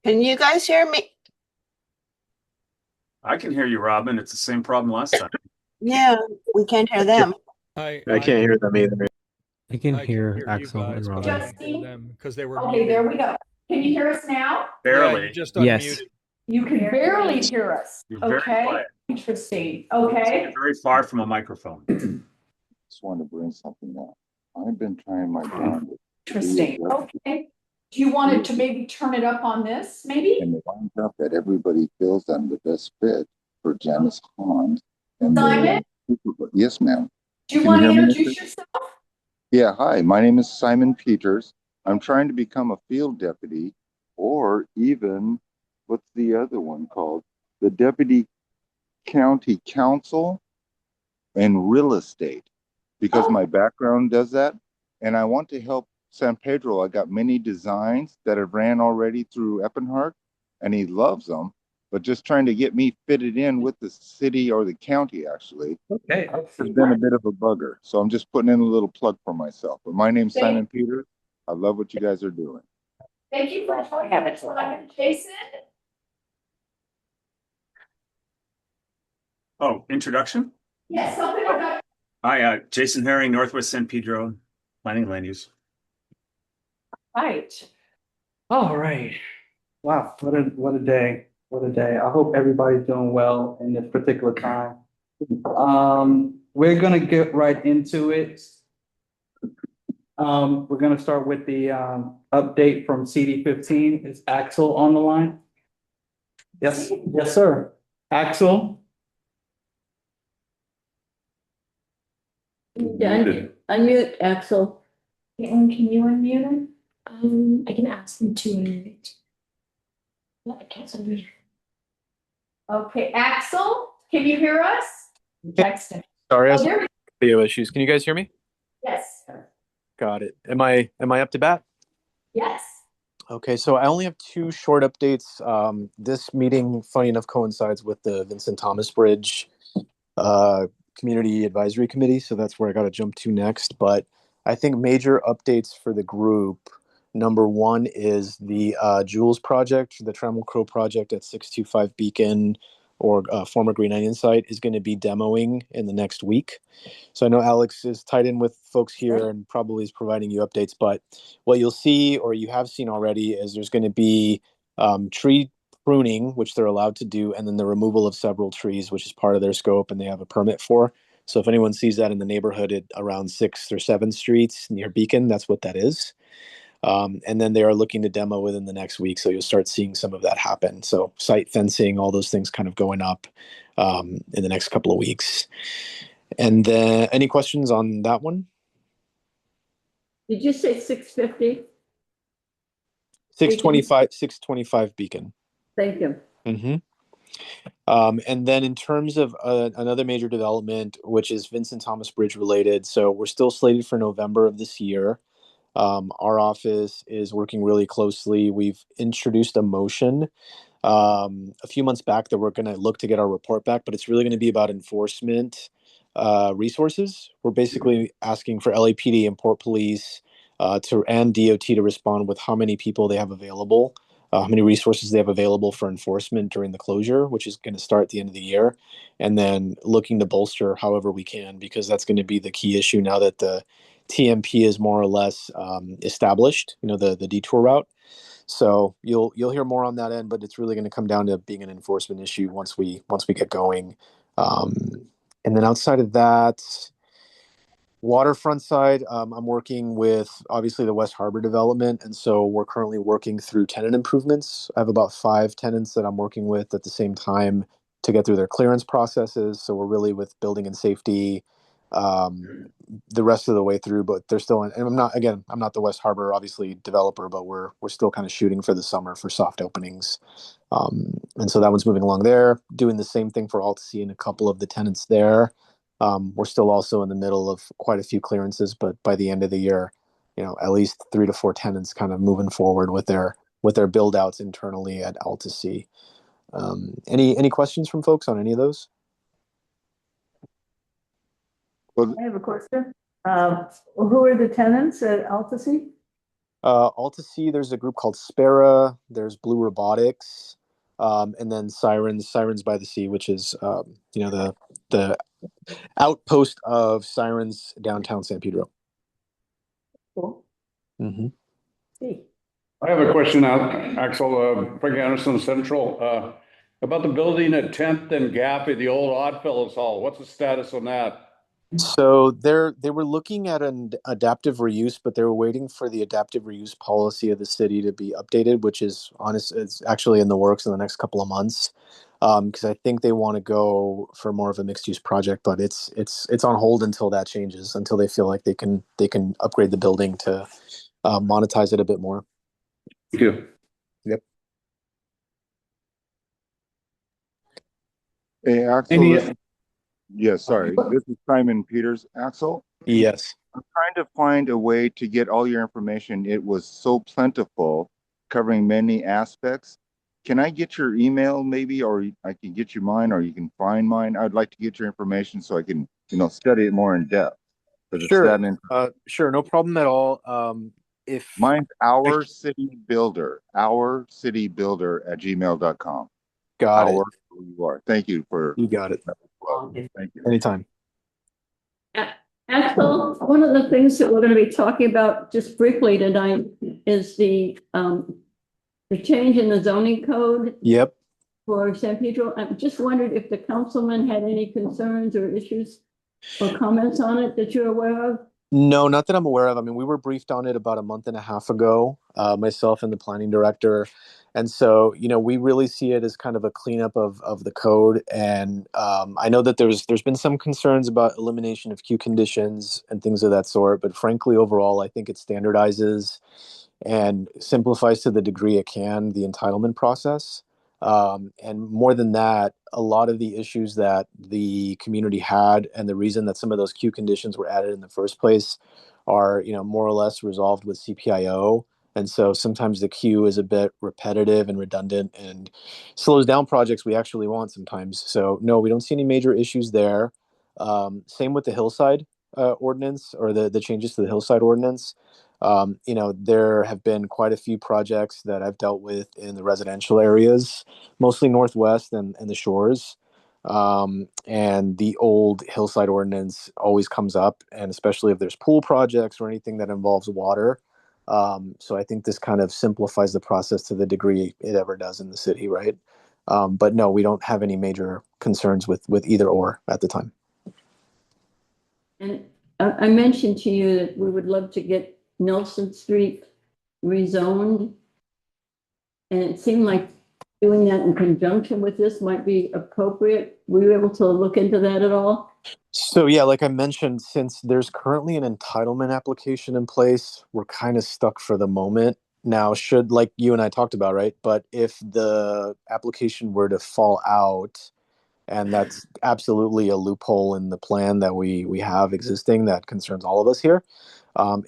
Can you guys hear me? I can hear you, Robin. It's the same problem last time. Yeah, we can't hear them. I can't hear them either. I can I can hear hear you Axel and guys, but I Robin. can't hear them because they were Okay, muted. there we go. Can you hear us now? Yeah, you Barely. just Yes. unmuted. You can barely hear us. You're very Okay, quiet. interesting. You're Okay. very far from a microphone. Just wanted to bring something up. I've been trying my darndest. Interesting. Okay. Do you want it to maybe turn it up on this, maybe? And it winds up that everybody feels I'm the best fit for Janice Hahn. And Simon? Yes, ma'am. Do you Can want to hear me? introduce yourself? Yeah, hi. My name is Simon Peters. I'm trying to become a field deputy, or even what's the other one called? The deputy county council and real estate, because my background does that. And I want to help San Pedro. I got many designs that have ran already through Eppenhart, and he loves them, but just trying to get me fitted in with the city or the county actually Okay. has been a bit of a bugger. So I'm just putting in a little plug for myself. But my name's Simon Peters. I love what you guys are doing. Thank you for joining us, Jason. Oh, introduction? Yes, something about. Hi, Jason Herring, Northwest San Pedro, planning land use. Right. All right. Wow, what a day. What a day. I hope everybody's doing well in this particular time. We're gonna get right into it. We're gonna start with the update from CD15. Is Axel on the line? Yes, yes, sir. Axel? Unmute Axel. Caitlin, can you unmute him? I can ask him to unmute. But I can't unmute. Okay, Axel, can you hear us? Text him. Sorry, I Oh, have there we video issues. Can you guys hear me? Yes. Got it. Am I up to bat? Yes. Okay, so I only have two short updates. This meeting, funny enough, coincides with the Vincent Thomas Bridge Community Advisory Committee, so that's where I got to jump to next. But I think major updates for the group. Number one is the Jules project, the Trammell Crow project at 625 Beacon, or former Green Onion site, is going to be demoing in the next week. So I know Alex is tied in with folks here and probably is providing you updates, but what you'll see, or you have seen already, is there's going to be tree pruning, which they're allowed to do, and then the removal of several trees, which is part of their scope and they have a permit for. So if anyone sees that in the neighborhood at around 6th or 7th streets near Beacon, that's what that is. And then they are looking to demo within the next week. So you'll start seeing some of that happen. So site fencing, all those things kind of going up in the next couple of weeks. And then any questions on that one? Did you say 650? 625 Beacon. Thank you. Mm-hmm. And then in terms of another major development, which is Vincent Thomas Bridge related. So we're still slated for November of this year. Our office is working really closely. We've introduced a motion a few months back that we're going to look to get our report back, but it's really going to be about enforcement resources. We're basically asking for LAPD and Port Police and DOT to respond with how many people they have available, how many resources they have available for enforcement during the closure, which is going to start at the end of the year, and then looking to bolster however we can, because that's going to be the key issue now that the TMP is more or less established, the detour route. So you'll hear more on that end, but it's really going to come down to being an enforcement issue once we get going. And then outside of that, waterfront side, I'm working with obviously the West Harbor development, and so we're currently working through tenant improvements. I have about 5 tenants that I'm working with at the same time to get through their clearance processes. So we're really with building and safety the rest of the way through, but they're still in, and I'm not the West Harbor obviously developer, but we're still kind of shooting for the summer for soft openings. And so that one's moving along there, doing the same thing for Altsea and a couple of the tenants there. We're still also in the middle of quite a few clearances, but by the end of the year, at least 3 to 4 tenants kind of moving forward with their build outs internally at Altsea. Any questions from folks on any of those? Well, I have a question. Who are the tenants at Altasy? All to see, there's a group called Spera, there's Blue Robotics, and then Sirens by the Sea, which is the outpost of Sirens downtown San Pedro. Cool. Mm-hmm. I have a question, Axel, Frank Anderson Central, about the building at 10th and Gaffey, the old Oddfellows Hall. What's the status on that? So they were looking at an adaptive reuse, but they were waiting for the adaptive reuse policy of the city to be updated, which is it's actually in the works in the next couple of months. Because I think they want to go for more of a mixed use project, but it's on hold until that changes, until they feel like they can upgrade the building to monetize it a bit more. Thank you. Yep. Hey, Axel. Yes, sorry. This is Simon Peters. Axel, Yes. I'm trying to find a way to get all your information. It was so plentiful, covering many aspects. Can I get your email maybe, or I can get you mine, or you can find mine? I'd like to get your information so I can, study it more in depth. Sure. Sure. No problem at all. If Mine's Our City Builder @gmail.com. Got it. Who you are. Thank you for. You got it. Thank you. Anytime. Axel, one of the things that we're going to be talking about just briefly tonight is the change in the zoning code. Yep. For San Pedro. I just wondered if the councilman had any concerns or issues or comments on it that you're aware of? No, not that I'm aware of. I mean, we were briefed on it about a month and a half ago, myself and the planning director. And so, we really see it as kind of a cleanup of the code. And I know that there's been some concerns about elimination of queue conditions and things of that sort. But frankly, overall, I think it standardizes and simplifies to the degree it can the entitlement process. And more than that, a lot of the issues that the community had and the reason that some of those queue conditions were added in the first place are, more or less resolved with CPIO. And so sometimes the queue is a bit repetitive and redundant and slows down projects we actually want sometimes. So no, we don't see any major issues there. Same with the hillside ordinance, or the changes to the hillside ordinance. There have been quite a few projects that I've dealt with in the residential areas, mostly Northwest and the shores. And the old hillside ordinance always comes up, and especially if there's pool projects or anything that involves water. So I think this kind of simplifies the process to the degree it ever does in the city, right? But no, we don't have any major concerns with either or at the time. And I mentioned to you that we would love to get Nelson Street rezoned. And it seemed like doing that in conjunction with this might be appropriate. Were you able to look into that at all? So yeah, like I mentioned, since there's currently an entitlement application in place, we're kind of stuck for the moment. Now, should, like you and I talked about, right? But if the application were to fall out, and that's absolutely a loophole in the plan that we have existing that concerns all of us here.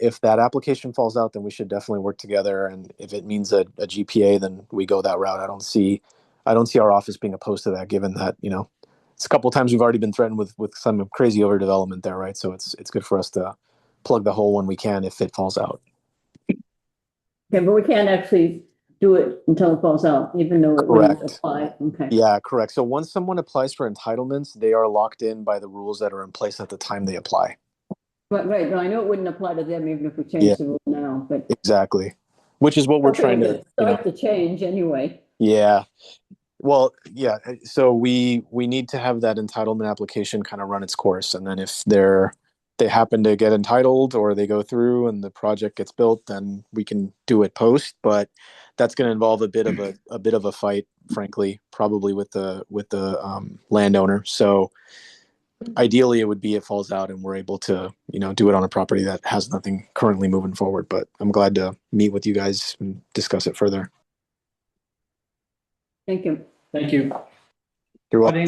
If that application falls out, then we should definitely work together. And if it means a GPA, then we go that route. I don't see our office being opposed to that, given that, it's a couple of times we've already been threatened with some crazy overdevelopment there, right? So it's good for us to plug the hole when we can if it falls out. Okay, but we can't actually do it until it falls out, even though it wouldn't apply. Okay. Yeah, correct. So once someone applies for entitlements, they are locked in by the rules that are in place at the time they apply. Right. No, I know it wouldn't apply to them even if we change the rule now, but. Exactly. Which is what we're trying to start the change anyway. Yeah. Well, yeah. So we need to have that entitlement application kind of run its course. And then if they happen to get entitled or they go through and the project gets built, then we can do it post. But that's going to involve a bit of a fight, frankly, probably with the landowner. So ideally, it would be it falls out and we're able to do it on a property that has nothing currently moving forward. But I'm glad to meet with you guys and discuss it further. Thank you. Thank you. You're welcome.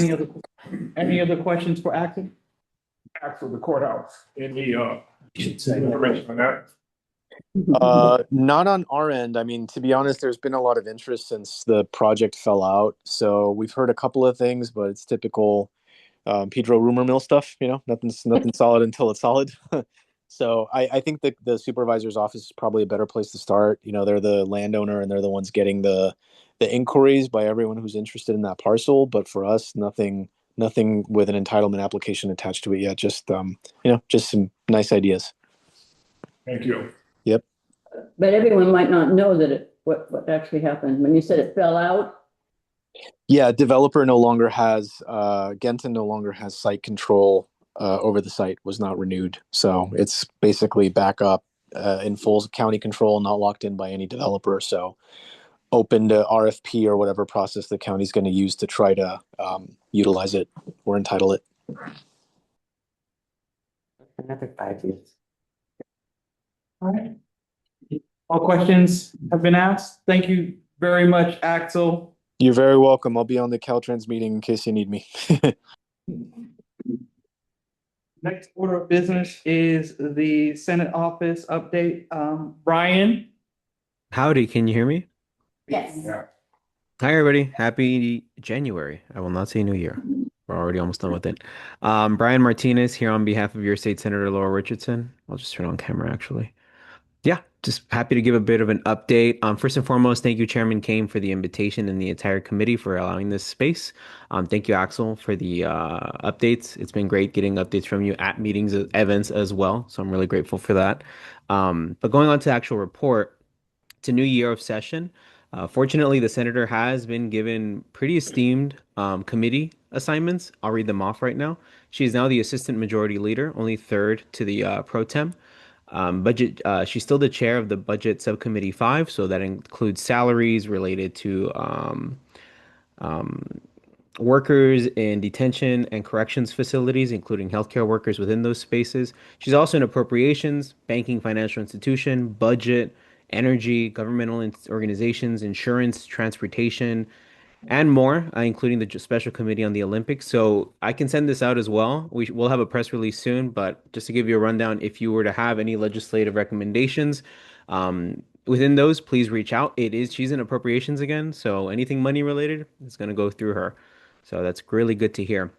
Any other questions for Axel? Axel, the courthouse, any information on that? Not on our end. I mean, to be honest, there's been a lot of interest since the project fell out. So we've heard a couple of things, but it's typical Pedro rumor mill stuff. Nothing's solid until it's solid. So I think the supervisor's office is probably a better place to start. You know, they're the landowner and they're the ones getting the inquiries by everyone who's interested in that parcel. But for us, nothing with an entitlement application attached to it yet. Just just some nice ideas. Thank you. Yep. But everyone might not know that what actually happened. When you said it fell out, Yeah, developer no longer has Genton no longer has site control over the site. Was not renewed, so it's basically back up in full county control, not locked in by any developer. So open to RFP or whatever process the county's going to use to try to utilize it or entitle it. Another 5 years. All right. All questions have been asked. Thank you very much, Axel. You're very welcome. I'll be on the Caltrans meeting in case you need me. Next order of business is the Senate office update. Brian? Howdy, can you hear me? Yes. Yeah. Hi, everybody. Happy January. I will not say New Year. We're already almost done with it. Brian Martinez here on behalf of your state Senator Laura Richardson. I'll just turn on camera, actually. Yeah, just happy to give a bit of an update. First and foremost, thank you, Chairman Kane, for the invitation and the entire committee for allowing this space. Thank you, Axel, for the updates. It's been great getting updates from you at meetings, events as well. So I'm really grateful for that. But going on to the actual report, it's a new year of session. Fortunately, the senator has been given pretty esteemed committee assignments. I'll read them off right now. She is now the assistant majority leader, only third to the pro tem. Budget. She's still the chair of the budget subcommittee 5, so that includes salaries related to workers in detention and corrections facilities, including healthcare workers within those spaces. She's also in appropriations, banking, financial institution, budget, energy, governmental organizations, insurance, transportation, and more, including the special committee on the Olympics. So I can send this out as well. We'll have a press release soon, but just to give you a rundown, if you were to have any legislative recommendations, within those, please reach out. She's in appropriations again, so anything money related is going to go through her. So that's really good to hear.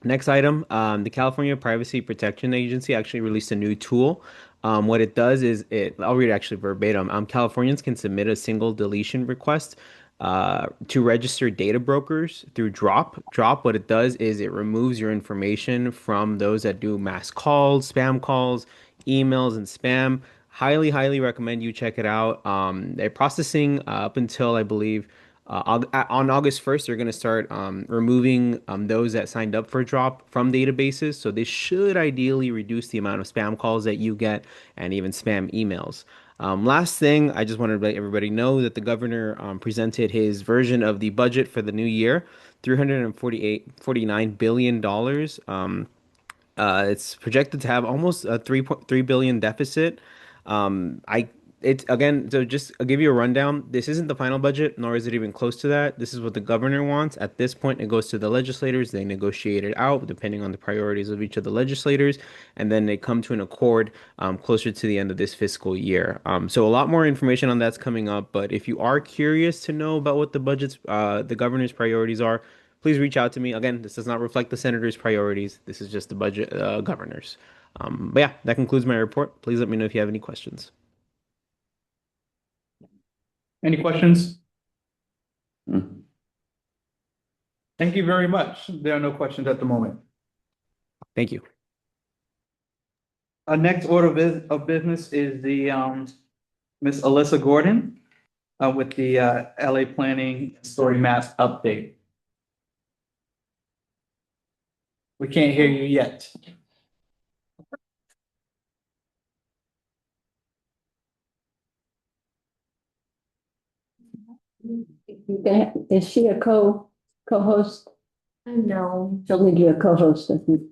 Next item, the California Privacy Protection Agency actually released a new tool. What it does is I'll read it actually verbatim. Californians can submit a single deletion request to register data brokers through Drop. Drop, what it does is it removes your information from those that do mass calls, emails, and spam. Highly, highly recommend you check it out. They're processing up until I believe on August 1st, they're going to start removing those that signed up for Drop from databases. So this should ideally reduce the amount of spam calls that you get and even spam emails. Last thing, I just wanted to let everybody know that the governor presented his version of the budget for the new year, $349 billion. It's projected to have almost a 3.3 billion deficit. I it's again, so just I'll give you a rundown. This isn't the final budget, nor is it even close to that. This is what the governor wants. At this point, it goes to the legislators. They negotiate it out depending on the priorities of each of the legislators, and then they come to an accord closer to the end of this fiscal year. So a lot more information on that's coming up. But if you are curious to know about what the governor's priorities are, please reach out to me. Again, this does not reflect the senator's priorities. This is just the budget governors. But yeah, that concludes my report. Please let me know if you have any questions. Any questions? Thank you very much. There are no questions at the moment. Thank you. Our next order of business is the Miss Alyssa Gordon with the LA Planning Story Maps update. We can't hear you yet. is she a co-host? No. She'll need you a co-host, I think.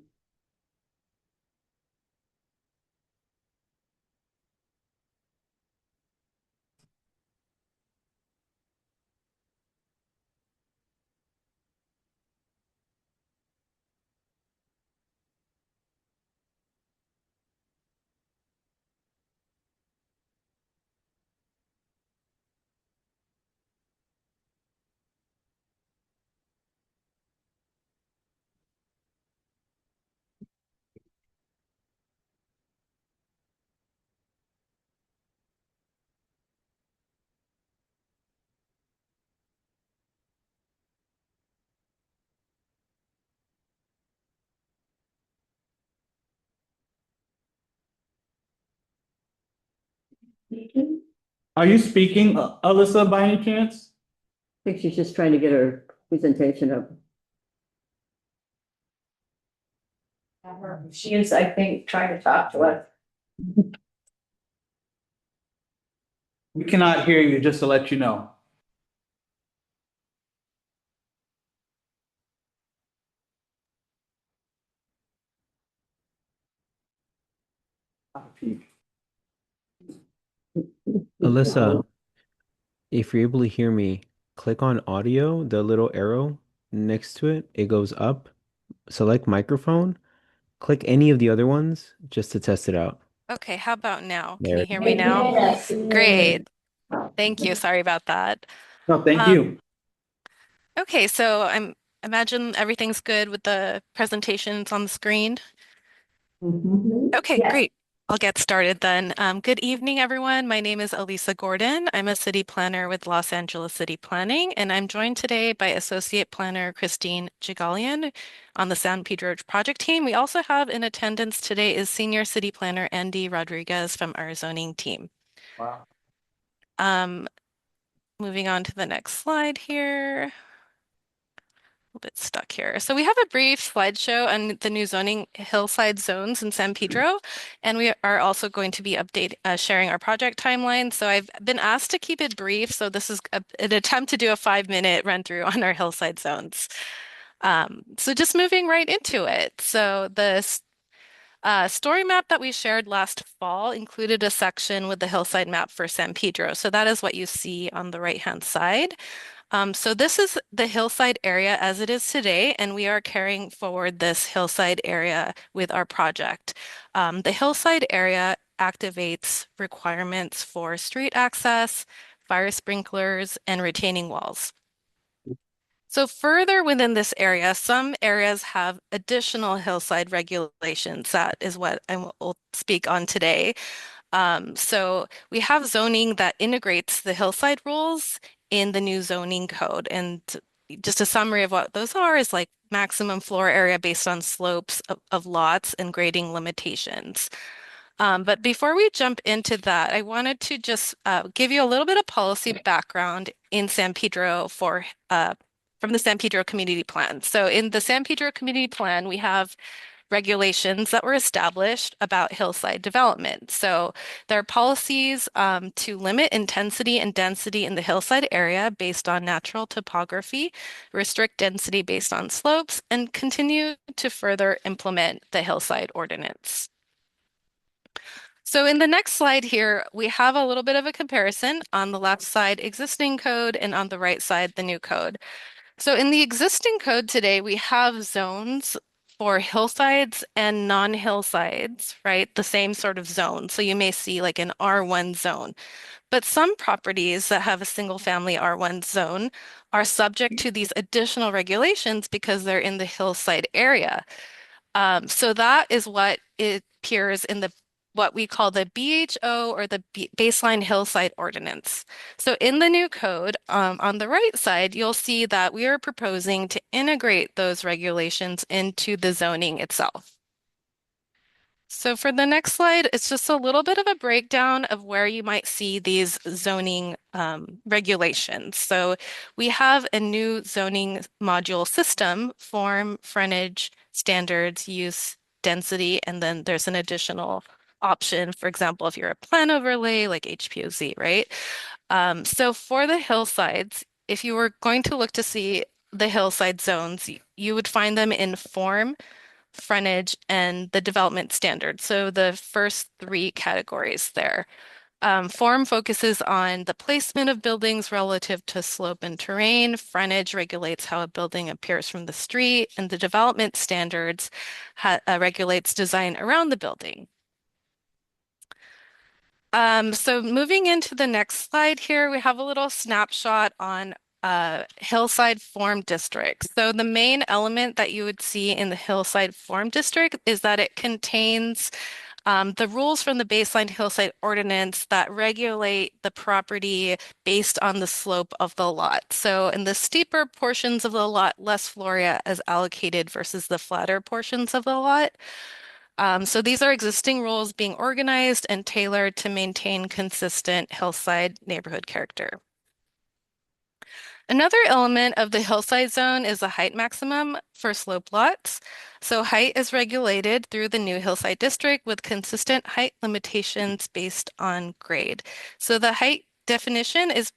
Are you speaking, Alyssa, by any chance? I think she's just trying to get her presentation up. She is, I think, trying to talk to us. We cannot hear you, just to let you know. Alyssa, if you're able to hear me, click on audio, the little arrow next to it. It goes up. Select microphone. Click any of the other ones just to test it out. Okay, how about now? Can There. you hear me now? Yes. Great. Thank you. Sorry about that. No, thank Um, you. okay, so I'm imagine everything's good with the presentations on the screen. Okay, Yes. great. I'll get started then. Good evening, everyone. My name is Elisa Gordon. I'm a city planner with Los Angeles City Planning, and I'm joined today by Associate Planner Christine Jigalian on the San Pedro project team. We also have in attendance today is Senior City Planner Andy Rodriguez from our zoning team. Wow. Um, moving on to the next slide here. A bit stuck here. So we have a brief slideshow on the new zoning hillside zones in San Pedro, and we are also going to be sharing our project timeline. So I've been asked to keep it brief, so this is an attempt to do a 5-minute run through on our hillside zones. So just moving right into it. So the story map that we shared last fall included a section with the hillside map for San Pedro. So that is what you see on the right-hand side. So this is the hillside area as it is today, and we are carrying forward this hillside area with our project. The hillside area activates requirements for street access, fire sprinklers, and retaining walls. So further within this area, some areas have additional hillside regulations. That is what I will speak on today. So we have zoning that integrates the hillside rules in the new zoning code. And just a summary of what those are is like maximum floor area based on slopes of lots and grading limitations. But before we jump into that, I wanted to just give you a little bit of policy background in San Pedro from the San Pedro Community Plan. So in the San Pedro Community Plan, we have regulations that were established about hillside development. So there are policies to limit intensity and density in the hillside area based on natural topography, restrict density based on slopes, and continue to further implement the hillside ordinance. So in the next slide here, we have a little bit of a comparison on the left side, existing code, and on the right side, the new code. So in the existing code today, we have zones for hillsides and non-hillsides, right? The same sort of zone. So you may see like an R1 zone. But some properties that have a single family R1 zone are subject to these additional regulations because they're in the hillside area. So that is what it appears in the what we call the BHO or the baseline hillside ordinance. So in the new code, on the right side, you'll see that we are proposing to integrate those regulations into the zoning itself. So for the next slide, it's just a little bit of a breakdown of where you might see these zoning regulations. So we have a new zoning module system, form, frontage, standards, use, density, and then there's an additional option, for example, if you're a plan overlay like HPOZ, right? So for the hillsides, if you were going to look to see the hillside zones, you would find them in form, frontage, and the development standard. So the first three categories there. Form focuses on the placement of buildings relative to slope and terrain. Frontage regulates how a building appears from the street, and the development standards regulates design around the building. So moving into the next slide here, we have a little snapshot on hillside form district. So the main element that you would see in the hillside form district is that it contains the rules from the baseline hillside ordinance that regulate the property based on the slope of the lot. So in the steeper portions of the lot, less floor area is allocated versus the flatter portions of the lot. So these are existing rules being organized and tailored to maintain consistent hillside neighborhood character. Another element of the hillside zone is the height maximum for slope lots. So height is regulated through the new hillside district with consistent height limitations based on grade. So the height definition is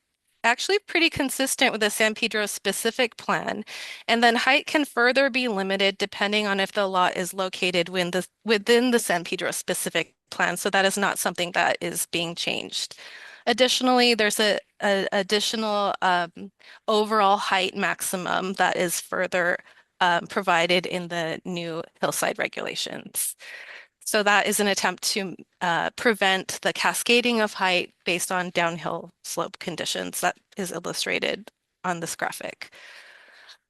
actually pretty consistent with the San Pedro specific plan. And then height can further be limited depending on if the lot is located within the San Pedro specific plan. So that is not something that is being changed. Additionally, there's a additional overall height maximum that is further provided in the new hillside regulations. So that is an attempt to prevent the cascading of height based on downhill slope conditions that is illustrated on this graphic.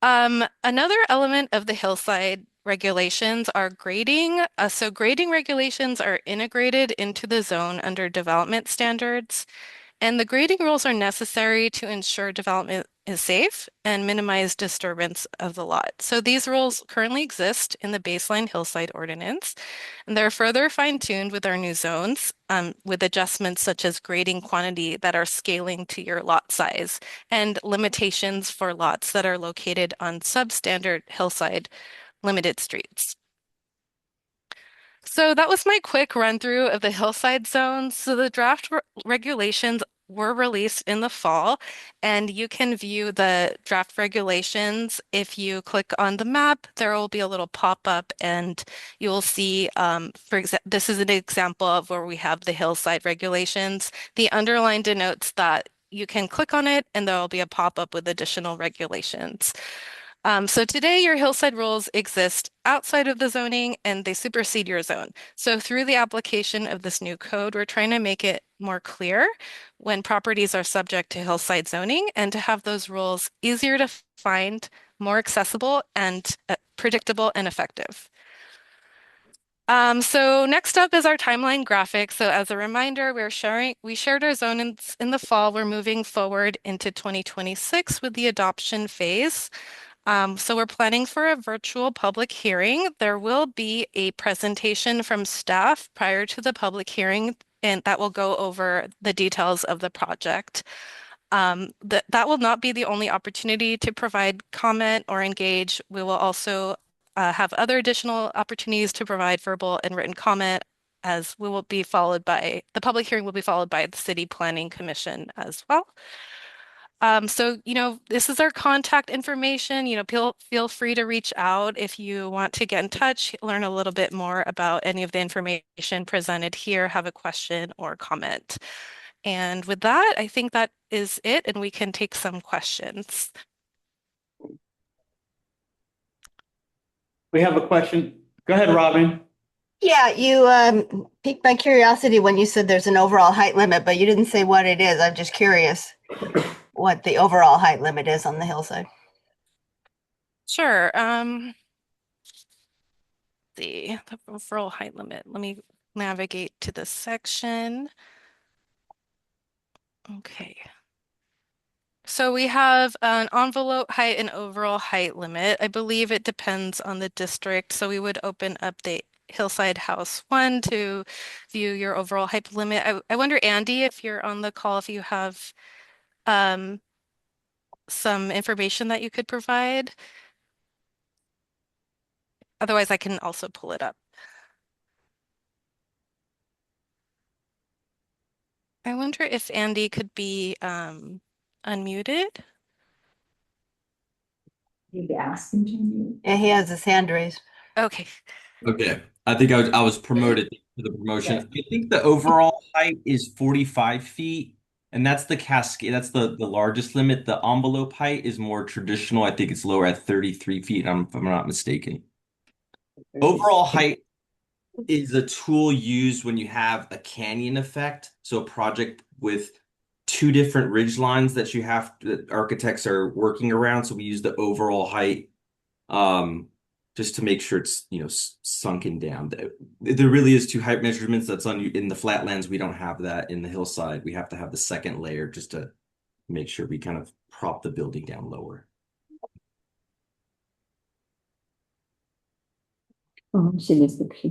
Another element of the hillside regulations are grading. So grading regulations are integrated into the zone under development standards. And the grading rules are necessary to ensure development is safe and minimize disturbance of the lot. So these rules currently exist in the baseline hillside ordinance, and they're further fine-tuned with our new zones, with adjustments such as grading quantity that are scaling to your lot size and limitations for lots that are located on substandard hillside limited streets. So that was my quick run through of the hillside zones. So the draft regulations were released in the fall, and you can view the draft regulations. If you click on the map, there will be a little pop-up, and you will see, for example, this is an example of where we have the hillside regulations. The underline denotes that you can click on it, and there will be a pop-up with additional regulations. So today your hillside rules exist outside of the zoning and they supersede your zone. So through the application of this new code, we're trying to make it more clear when properties are subject to hillside zoning and to have those rules easier to find, more accessible and predictable and effective. So next up is our timeline graphic. So as a reminder, we shared our zones in the fall. We're moving forward into 2026 with the adoption phase. So we're planning for a virtual public hearing. There will be a presentation from staff prior to the public hearing, and that will go over the details of the project. That will not be the only opportunity to provide comment or engage. We will also have other additional opportunities to provide verbal and written comment as we will be followed by, the public hearing will be followed by the City Planning Commission as well. So, this is our contact information. Feel free to reach out if you want to get in touch, learn a little bit more about any of the information presented here, have a question or comment. And with that, I think that is it, and we can take some questions. We have a question. Go ahead, Robin. Yeah, you piqued my curiosity when you said there's an overall height limit, but you didn't say what it is. I'm just curious what the overall height limit is on the hillside. Sure. The overall height limit. Let me navigate to the section. Okay. So we have an envelope height and overall height limit. I believe it depends on the district. So we would open up the Hillside House 1 to view your overall height limit. I wonder, Andy, if you're on the call, if you have some information that you could provide. Otherwise, I can also pull it up. I wonder if Andy could be unmuted. Maybe ask him to mute. Yeah, he has his hand raised. Okay. Okay. I think I was promoted to the promotion. I think the overall height is 45 feet, and that's the cascade. That's the largest limit. The envelope height is more traditional. I think it's lower at 33 feet, if I'm not mistaken. Overall height is a tool used when you have a canyon effect. So a project with two different ridge lines that architects are working around. So we use the overall height just to make sure it's sunken down. There really is two height measurements. That's in the flatlands. We don't have that in the hillside. We have to have the second layer just to make sure we kind of prop the building down lower. Oh, I see this picture.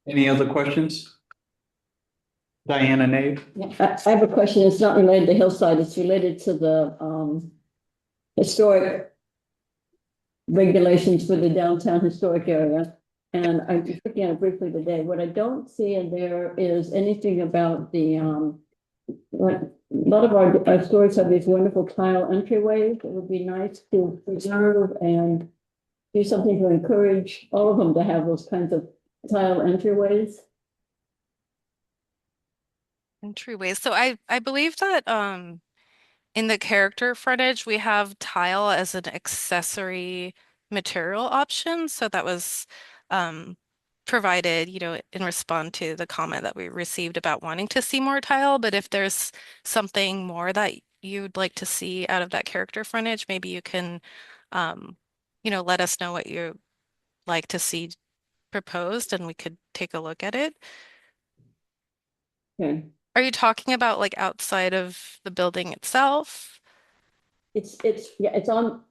Any other questions? Diana Nave? Yeah, I have a question. It's not related to Hillside. It's related to the historic regulations for the downtown historic area. And I was looking at it briefly today. What I don't see in there is anything about the a lot of our stores have these wonderful tile entryways. It would be nice to preserve and do something to encourage all of them to have those kinds of tile entryways. Entryways. So I believe that in the character frontage we have tile as an accessory material option. So that was provided, in response to the comment that we received about wanting to see more tile. But if there's something more that you'd like to see out of that character frontage, maybe you can let us know what you like to see proposed and we could take a look at it. Okay. Are you talking about like outside of the building itself? Yeah, it's on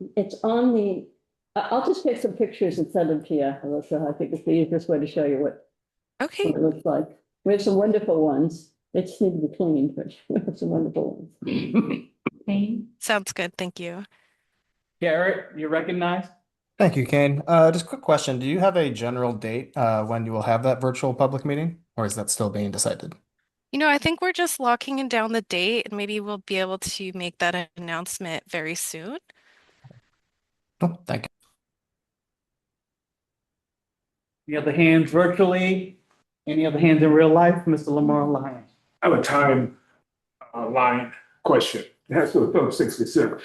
the, I'll just take some pictures and send them to you, Alyssa. I think it's the easiest way to show you what Okay. it looks like. We have some wonderful ones. They just need to be cleaned, but we have some wonderful ones. Okay. Sounds good. Thank you. Garrett, you recognize? Thank you, Kane. Just a quick question. Do you have a general date when you will have that virtual public meeting, or is that still being decided? I think we're just locking down the date and maybe we'll be able to make that announcement very soon. Oh, thank you. Any other hands virtually? Any other hands in real life? Mr. Lamar Lyons. I have a time line question. It has to do with Phillips 66.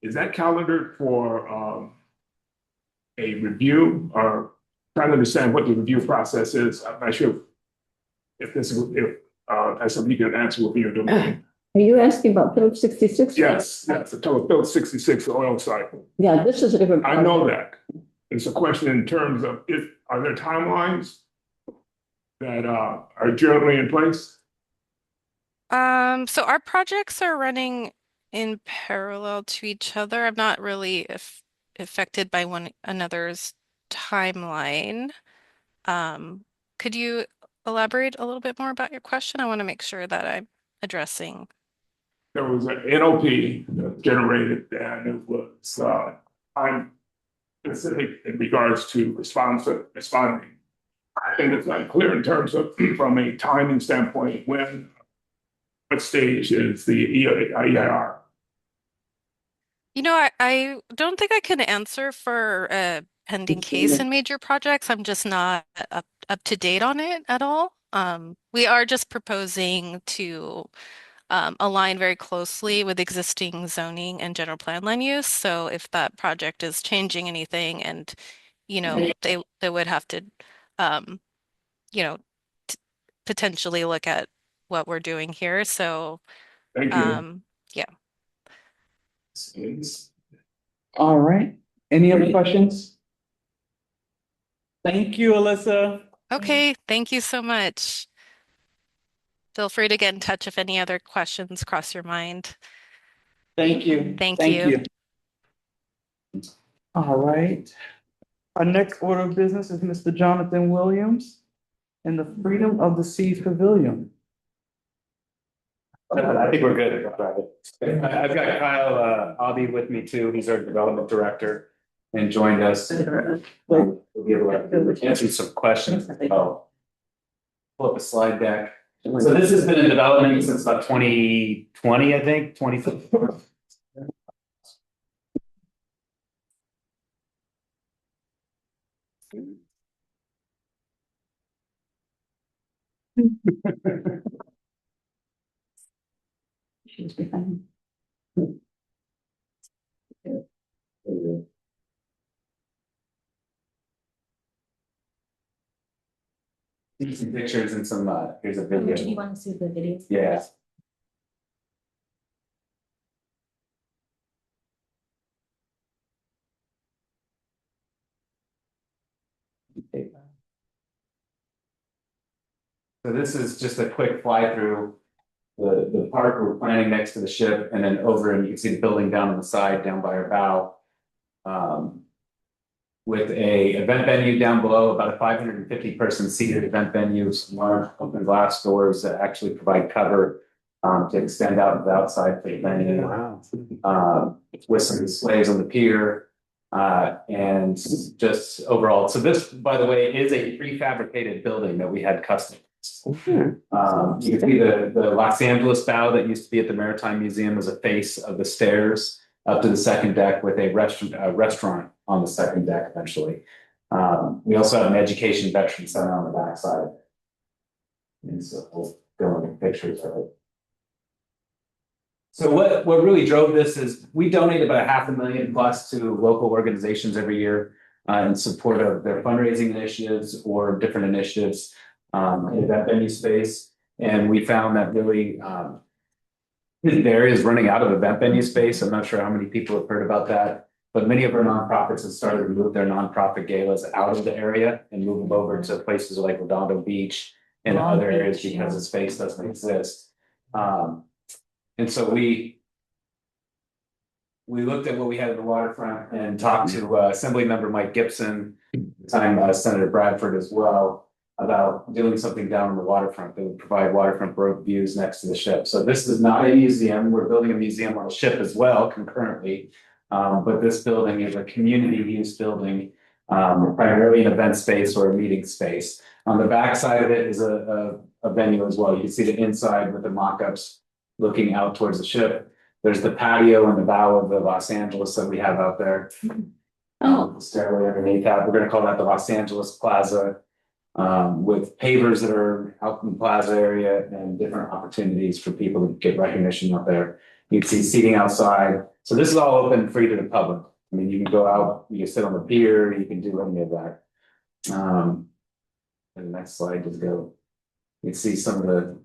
Is that calendared for a review or trying to understand what the review process is? I'm not sure if that's something you can answer with your domain. Are you asking about Phillips 66? Yes, the total Phillips 66 oil cycle. Yeah, this is a different. I know that. It's a question in terms of are there timelines that are generally in place? So our projects are running in parallel to each other. I'm not really affected by one another's timeline. Could you elaborate a little bit more about your question? I want to make sure that I'm addressing. There was an NOP generated and it was time specific in regards to responding. I think it's not clear in terms of from a timing standpoint what stage is the EIR? I don't think I can answer for a pending case in major projects. I'm just not up to date on it at all. We are just proposing to align very closely with existing zoning and general plan land use. So if that project is changing anything and, they would have to, you know, potentially look at what we're doing here. So, Thank you. yeah. All right. Any other questions? Thank you, Alyssa. Okay, thank you so much. Feel free to get in touch if any other questions cross your mind. Thank you. Thank you. All right. Our next order of business is Mr. Jonathan Williams and the Freedom of the Seas Pavilion. I think we're good. I've got Kyle Aubie with me too. He's our development director and joined us. We'll be able to answer some questions. Oh, pull up a slide deck. So this has been in development since about 2020, I think, 2015. She's behind. See some pictures and some, here's a video. Do you want to see the video? Yeah. So this is just a quick fly through. the park we're planning next to the ship, and then over, and you can see the building down on the side, down by our bow. With a event venue down below, about a 550 person seated event venue, some large open glass doors that actually provide cover to extend out to the outside for the venue. Wow. With some displays on the pier. And just overall, so this, by the way, is a prefabricated building that we had custom. You can see the Los Angeles bow that used to be at the Maritime Museum as a face of the stairs up to the second deck with a restaurant on the second deck eventually. We also have an education veteran center on the backside. And so we'll go into pictures of it. So what really drove this is we donate about $500,000 plus to local organizations every year in support of their fundraising initiatives or different initiatives in that venue space. And we found that really the area is running out of event venue space. I'm not sure how many people have heard about that, but many of our nonprofits have started to move their nonprofit galas out of the area and move them over to places like Redondo Beach and other areas because the space doesn't exist. And so we looked at what we had at the waterfront and talked to Assembly Member Mike Gibson, at the time Senator Bradford as well, about doing something down on the waterfront that would provide waterfront views next to the ship. So this is not a museum. We're building a museum on a ship as well concurrently. But this building is a community use building, primarily an event space or a meeting space. On the back side of it is a venue as well. You can see the inside with the mock-ups looking out towards the ship. There's the patio and the bow of the Los Angeles that we have out there. The stairway underneath that. We're going to call that the Los Angeles Plaza, with pavers that are out in the plaza area and different opportunities for people to get recognition out there. You can see seating outside. So this is all open, free to the public. I mean, you can go out, you can sit on the pier, you can do any of that. And the next slide, just go. You can see some of the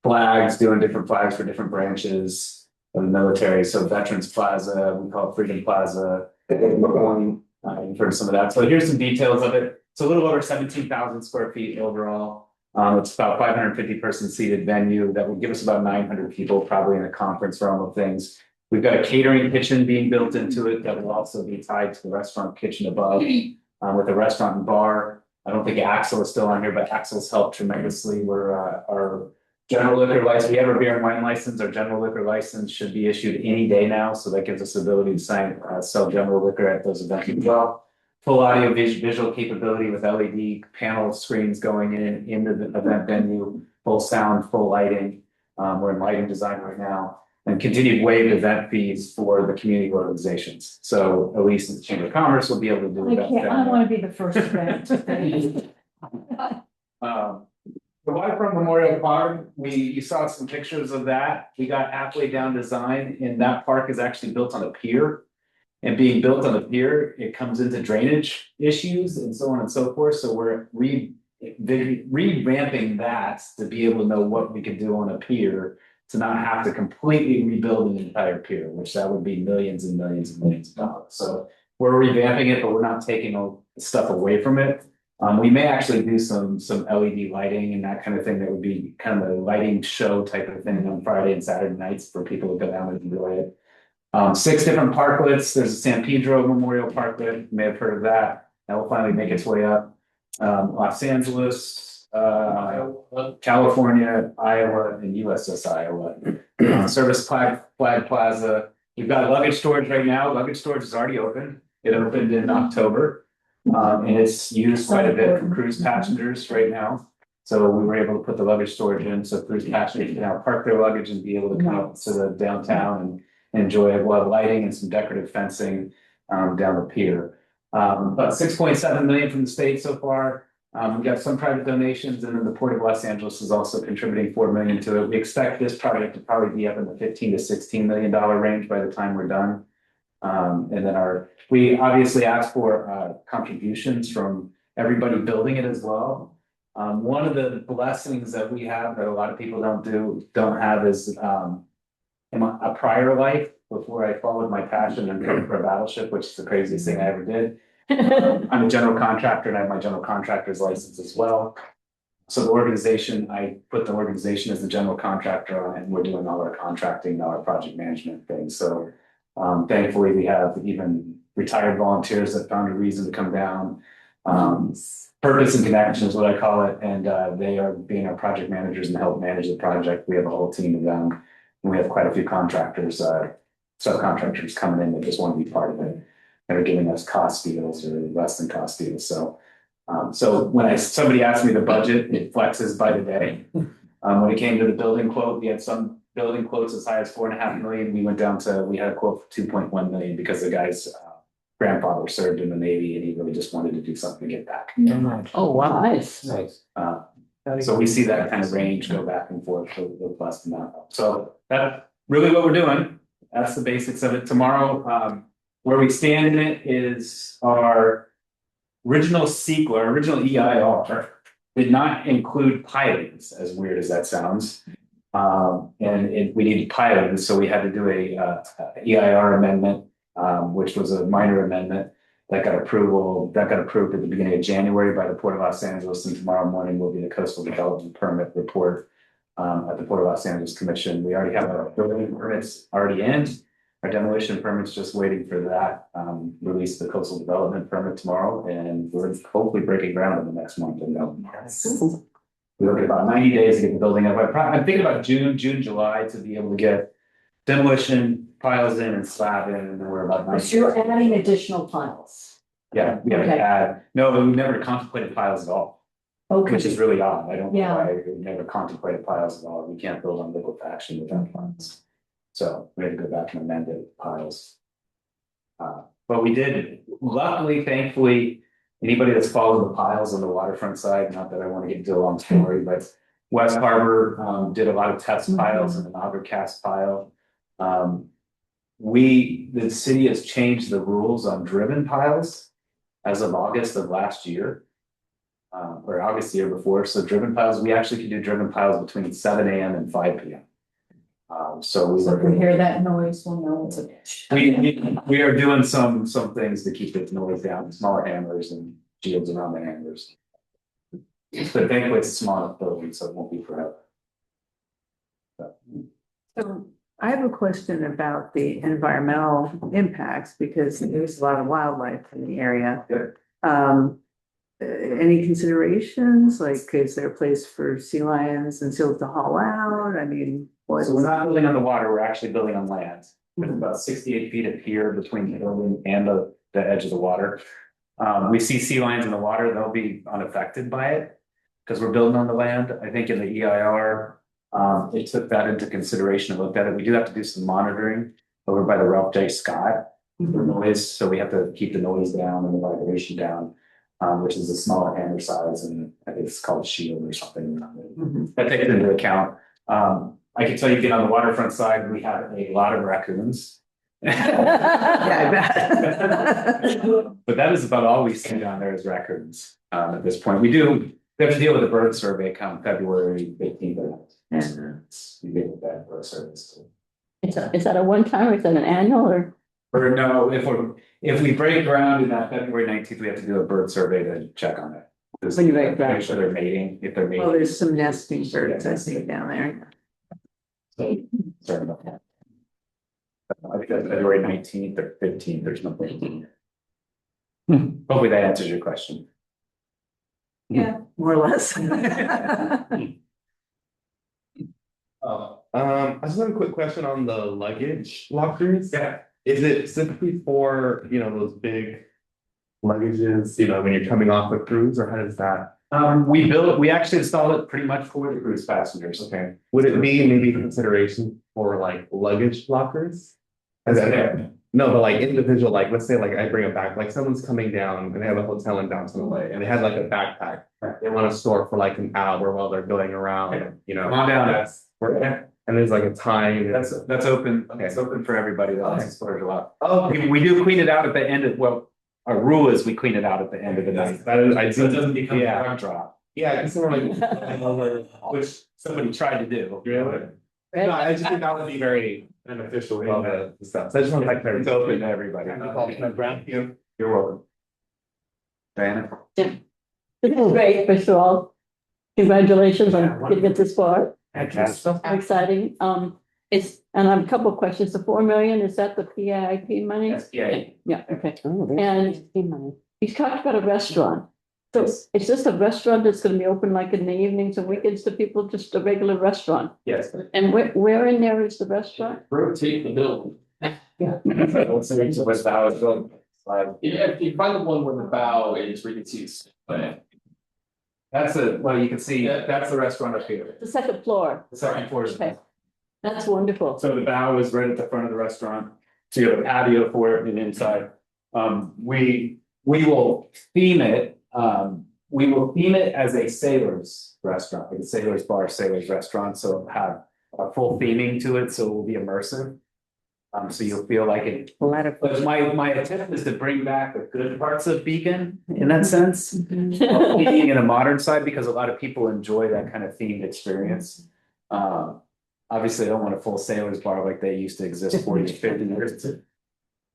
flags, doing different flags for different branches of the military. So Veterans Plaza, we call it Freedom Plaza. You've heard some of that. So here's some details of it. It's a little over 17,000 square feet overall. It's about 550 person seated venue that will give us about 900 people, probably in a conference realm of things. We've got a catering kitchen being built into it that will also be tied to the restaurant kitchen above, with a restaurant and bar. I don't think Axel is still on here, but Axel's helped tremendously. We're our general liquor license. We have a beer and wine license. Our general liquor license should be issued any day now, so that gives us the ability to sell general liquor at those events as well. Full audio visual capability with LED panel screens going into the event venue, full sound, full lighting. We're in lighting design right now, and continued waived event fees for the community organizations. So at least the Chamber of Commerce will be able to do that. I want to be the first event. The waterfront Memorial Park, you saw some pictures of that. We got halfway down design, and that park is actually built on a pier. And being built on a pier, it comes into drainage issues and so on and so forth. So we're revamping that to be able to know what we can do on a pier to not have to completely rebuild an entire pier, which that would be millions and millions and millions of dollars. So we're revamping it, but we're not taking all the stuff away from it. We may actually do some LED lighting and that kind of thing. That would be kind of a lighting show type of thing on Friday and Saturday nights for people to go down and enjoy it. 6 different parklets. There's a San Pedro Memorial Parklet. You may have heard of that. That will finally make its way up. Los Angeles, California, Iowa, and USS Iowa. Service Flag Plaza. We've got luggage storage right now. Luggage storage is already open. It opened in October. And it's used quite a bit for cruise passengers right now. So we were able to put the luggage storage in, so cruise passengers can now park their luggage and be able to come up to the downtown and enjoy it. We'll have lighting and some decorative fencing down the pier. About 6.7 million from the state so far. We've got some private donations, and then the Port of Los Angeles is also contributing 4 million to it. We expect this project to probably be up in the $15 to $16 million range by the time we're done. And then we obviously ask for contributions from everybody building it as well. One of the blessings that we have that a lot of people don't have is in a prior life, before I followed my passion and worked for a battleship, which is the craziest thing I ever did. I'm a general contractor and I have my general contractor's license as well. So the organization, I put the organization as the general contractor on, and we're doing all our contracting, all our project management things. So thankfully, we have even retired volunteers that found a reason to come down. Purpose and connection is what I call it, and they are being our project managers and help manage the project. We have a whole team of them, and we have quite a few contractors, subcontractors coming in that just want to be part of it, and are giving us cost deals or less than cost deals. So when somebody asked me the budget, it flexes by the day. When it came to the building quote, we had some building quotes as high as 4.5 million. We had a quote for 2.1 million because the guy's grandfather served in the Navy and he really just wanted to do something to get back. Oh, wow. Nice. So we see that kind of range go back and forth with less than that. So that's really what we're doing. That's the basics of it. Tomorrow, where we stand in it is our original CEQA, our original EIR did not include pilings, as weird as that sounds. We needed pilings, so we had to do a EIR amendment, which was a minor amendment that got approved at the beginning of January by the Port of Los Angeles, and tomorrow morning will be the coastal development permit report at the Port of Los Angeles Commission. We already have our building permits already in. Our demolition permit's just waiting for that, release the coastal development permit tomorrow, and we're hopefully breaking ground in the next month. We look at about 90 days to get the building up. I'm thinking about June, July to be able to get demolition piles in and slab in, and then we're about 90 So you're days. adding additional piles. Yeah, we have to add, no, we've never contemplated piles at all, Okay. which is really odd. I don't know Yeah. why we've never contemplated piles at all. We can't build on liquefaction without piles. So we had to go back and amend the piles. But we did, luckily, thankfully, anybody that's followed the piles on the waterfront side, not that I want to get into a long story, but West Harbor did a lot of test piles and an auger cast pile. The city has changed the rules on driven piles as of August of last year. Or August the year before. So driven piles, we actually can do driven piles between 7 a.m. and 5 p.m. So if we hear that noise, we'll know it's a. we are doing some things to keep the noise down, smaller hammers and shields around the hammers. But thankfully it's a small enough building, so it won't be forever. So I have a question about the environmental impacts because there's a lot of wildlife in the area. Any considerations? Like, is there a place for sea lions and seals to haul out? I mean, So we're not building on the water, we're actually building on land. There's about 68 feet of pier between the building and the edge of the water. We see sea lions in the water, they'll be unaffected by it because we're building on the land. I think in the EIR, it took that into consideration and looked at it. We do have to do some monitoring over by the Ralph J. Scott for noise. So we have to keep the noise down and the vibration down, which is a smaller hammer size, and I think it's called a shield or something. That takes into account. I can tell you, get on the waterfront side, we have a lot of raccoons. yeah, I bet. But that is about all we see down there is raccoons at this point. We have to deal with the bird survey come February 15th. We deal with that bird service too. Is that a one-time or is that an annual or? Or no, if we break ground in that February 19th, we have to do a bird survey to check on it. Just When you break ground. make sure they're mating, if they're mating. Well, there's some nesting birds I see down there. Sorry about that. I think that's February 19th or 15th, there's nothing. Hopefully that answers your question. Yeah, more or less. I just have a quick question on the luggage lockers. Yeah. Is it simply for, those big luggages, when you're coming off a cruise, or how does that? We actually installed it pretty much for the cruise passengers. Okay. Would it be maybe consideration for like luggage lockers? No, but like individual, like let's say like I bring a back, like someone's coming down and they have a hotel in Downton LA and they had like a backpack. They want to store for like an hour while they're going around, Come on down. And there's like a time. That's open. Okay. It's open for everybody that wants to storage a lot. Oh, we do clean it out at the end of, well, our rule is we clean it out at the end of the night. That is, So it doesn't become a drug drop. Yeah, because someone like Which somebody tried to do. Really? No, I just think that would be very beneficial with all the stuff. So I just want to like It's open to everybody. You're welcome. Diana? This is great, first of all. Congratulations on getting it this far. Fantastic. Exciting. And I have a couple of questions. The 4 million, is that the PIP money? Yes, yeah. Yeah, okay. And you talked about a restaurant. So is this a restaurant that's gonna be open like in the evenings and weekends to people, just a regular restaurant? Yes. And where in there is the restaurant? Rotate the building. Yeah. What's the house building? Yeah, if you find the one where the bow is, where you can see it's, but Well, you can see, that's the restaurant up here. The second floor. The second floor is. Okay. That's wonderful. So the bow is right at the front of the restaurant. So you have a patio for it and inside. We will theme it, as a sailor's restaurant, like a sailor's bar, sailor's restaurant. So it'll have a full theming to it, so it will be immersive. So you'll feel like it. But my attempt is to bring back the good parts of Beacon in that sense. While being in a modern side, because a lot of people enjoy that kind of themed experience. Obviously, I don't want a full sailor's bar like they used to exist 40 to 50 years.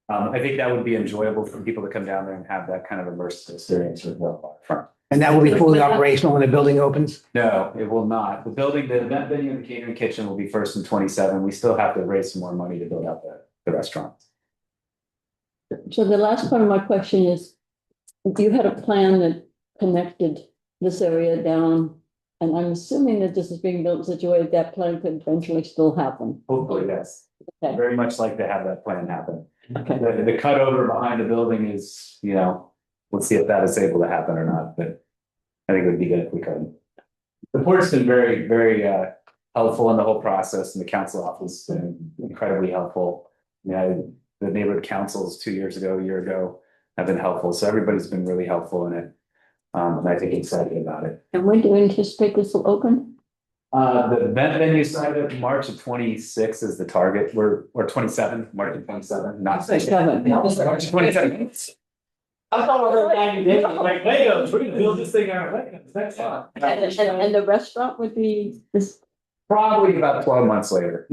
I think that would be enjoyable for people to come down there and have that kind of immersive experience with the front. And that will be fully operational when the building opens? No, it will not. The building, the event venue and the catering kitchen will be first in 27. We still have to raise some more money to build out the restaurant. So the last part of my question is, if you had a plan that connected this area down, and I'm assuming that this is being built in such a way that that plan could eventually still happen. Hopefully, yes. Okay. Very much like to have that plan happen. Okay. The cutover behind the building is, we'll see if that is able to happen or not, but I think it would be good if we could. The board's been very, very helpful in the whole process, and the council office has been incredibly helpful. The neighborhood councils a year ago have been helpful. So everybody's been really helpful in it. And I think excited about it. And when do you anticipate this will open? The event venue side of March of 26 is the target. Or 27, March of 27, not 27. March of 27. I thought we were 90 days, like Legos, we're gonna build this thing out of Legos, that's fun. And the restaurant would be this? Probably about 12 months later.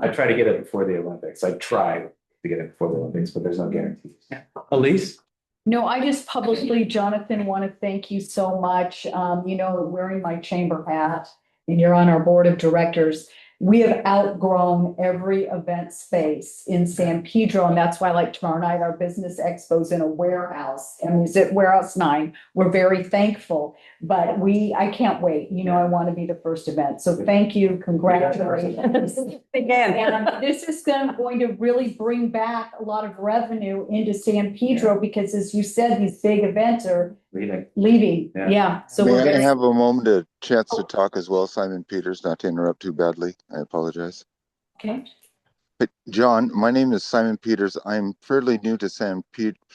I try to get it before the Olympics. I try to get it before the Olympics, but there's no guarantees. Elise? No, I just publicly, Jonathan, want to thank you so much. Wearing my chamber hat, and you're on our board of directors. We have outgrown every event space in San Pedro, and that's why, like tomorrow night, our business expo's in a warehouse, and it's at Warehouse 9. We're very thankful, but I can't wait. I want to be the first event. So thank you, congratulations. Again. And this is going to really bring back a lot of revenue into San Pedro, because as you said, these big events are leaving. Yeah. So May I have a moment, a chance to talk as well, Simon Peters, not to interrupt too badly. I apologize. Okay. But John, my name is Simon Peters. I'm fairly new to San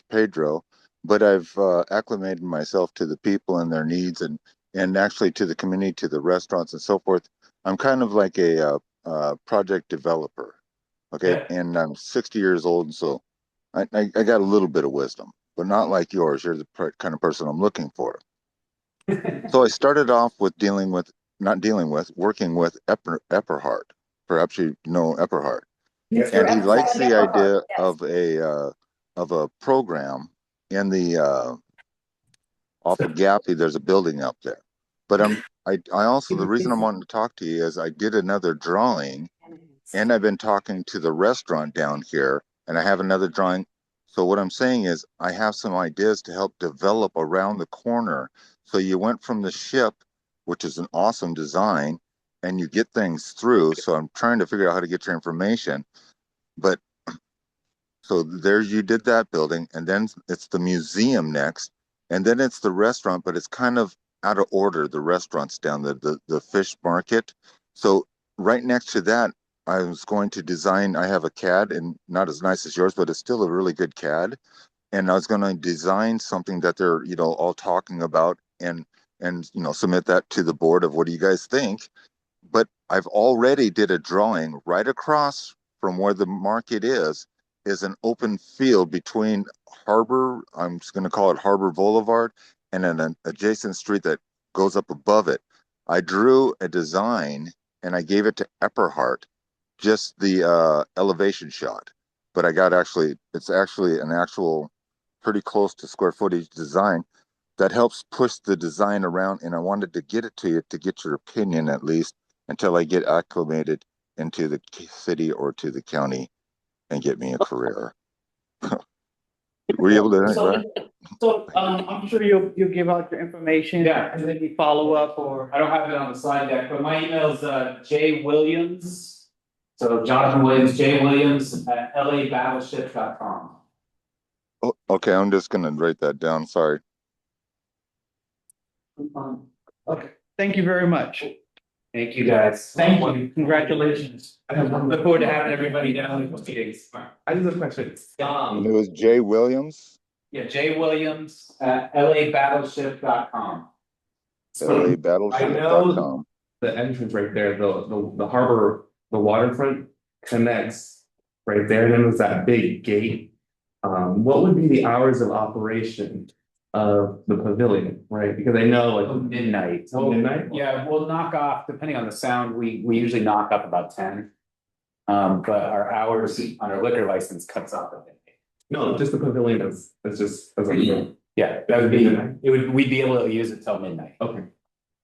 Pedro, but I've acclimated myself to the people and their needs, and actually to the community, to the restaurants and so forth. I'm kind of like a project developer. Okay. And I'm 60 years old. And so I got a little bit of wisdom, but not like yours. You're the kind of person I'm looking for. So I started off with working with Epperhart. Perhaps you know Epperhart. Yes, And he likes the idea yes. of a program in the off of Gaffey. There's a building up there. But I also, the reason I'm wanting to talk to you is I did another drawing, and I've been talking to the restaurant down here, and I have another drawing. So what I'm saying is I have some ideas to help develop around the corner. So you went from the ship, which is an awesome design, and you get things through. So I'm trying to figure out how to get your information. But so there you did that building, and then it's the museum next, and then it's the restaurant, but it's kind of out of order. The restaurant's down the fish market. So right next to that, I was going to design, I have a CAD, and not as nice as yours, but it's still a really good CAD. And I was going to design something that they're, all talking about, and submit that to the board of what do you guys think? But I've already did a drawing right across from where the market is an open field between Harbor, I'm just going to call it Harbor Boulevard, and an adjacent street that goes up above it. I drew a design and I gave it to Epperhart, just the elevation shot. But it's actually an actual pretty close to square footage design. that helps push the design around, and I wanted to get it to you to get your opinion at least until I get acclimated into the city or to the county and get me a career. Were you able to? So, I'm sure you'll give out your information. Yeah. And then we follow up, or. I don't have it on the slide deck, but my email is J Williams. So Jonathan Williams, J Williams at labattleship.com. Oh, okay, I'm just gonna write that down. Sorry. Okay, thank you very much. Thank you, guys. Thank you. Congratulations. I look forward to having everybody down in the meetings. I just have a question. And it was Jay Williams. Yeah, J Williams at labattleship.com. LAbattleship.com. The entrance right there, the harbor, the waterfront connects right there. And then there's that big gate. What would be the hours of operation of the pavilion, right? Because I know like Midnight. midnight. Yeah, we'll knock off, depending on the sound, we usually knock up about 10. But our hours on our liquor license cuts off at midnight. No, just the pavilion is just as a Yeah, that would be, we'd be able to use it till midnight. Okay.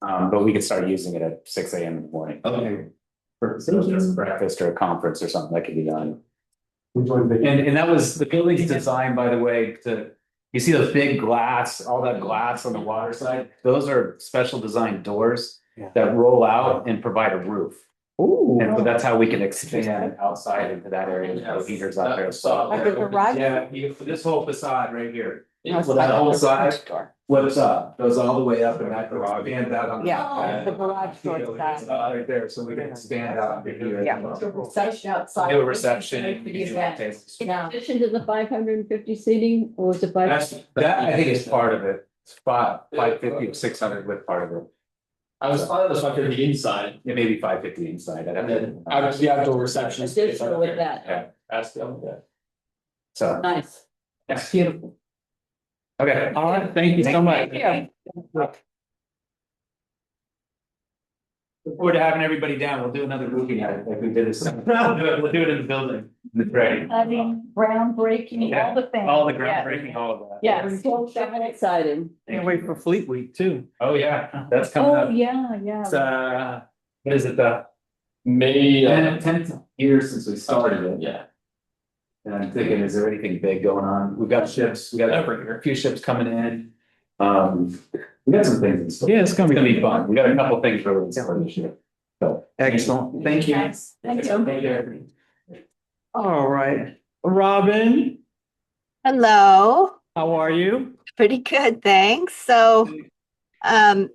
But we could start using it at 6 a.m. in the morning. Okay. So just breakfast or a conference or something that could be done. And that was, the building's designed, by the way, you see those big glass, all that glass on the water side? Those are special designed doors that roll out and provide a roof. Ooh. And so that's how we can expand outside into that area, with heaters out there. So, Like a garage? yeah, this whole facade right here. Yeah, So that whole side flips up, goes all the way up, and that garage expands out on. Yeah, the garage door side. Right there, so we can expand out into here. Yeah. Reception outside. Do a reception. Yeah. In addition to the 550 seating, or was it That I think is part of it. It's 550 or 600 with part of it. I was 550 inside. Yeah, maybe 550 inside. I'd have And to- then out of the outdoor reception. space additional with that? Yeah, Ask them, yeah. so, Nice. yes. Beautiful. Okay. All right, thank you so much. Yeah. Look forward to having everybody down. We'll do another movie night like we did this summer. We'll do it in the building. That's right. I mean, groundbreaking, all the things. All the Yeah. groundbreaking, all of that. Yeah. So excited. Can't wait for Fleet Week too. Oh, yeah, that's coming Oh, up. yeah, It's, yeah. what is it, the May, 10th year since we started it? yeah. And I'm thinking, is there anything big going on? We've got ships, we got a few ships coming in. We got some things in store. Yeah, it's gonna be fun. We got a couple things really in store this year. So. Excellent. Thank you. Thanks. Thank you. Thank you. All right. Robin, Hello. how are you? Pretty good, thanks. So, on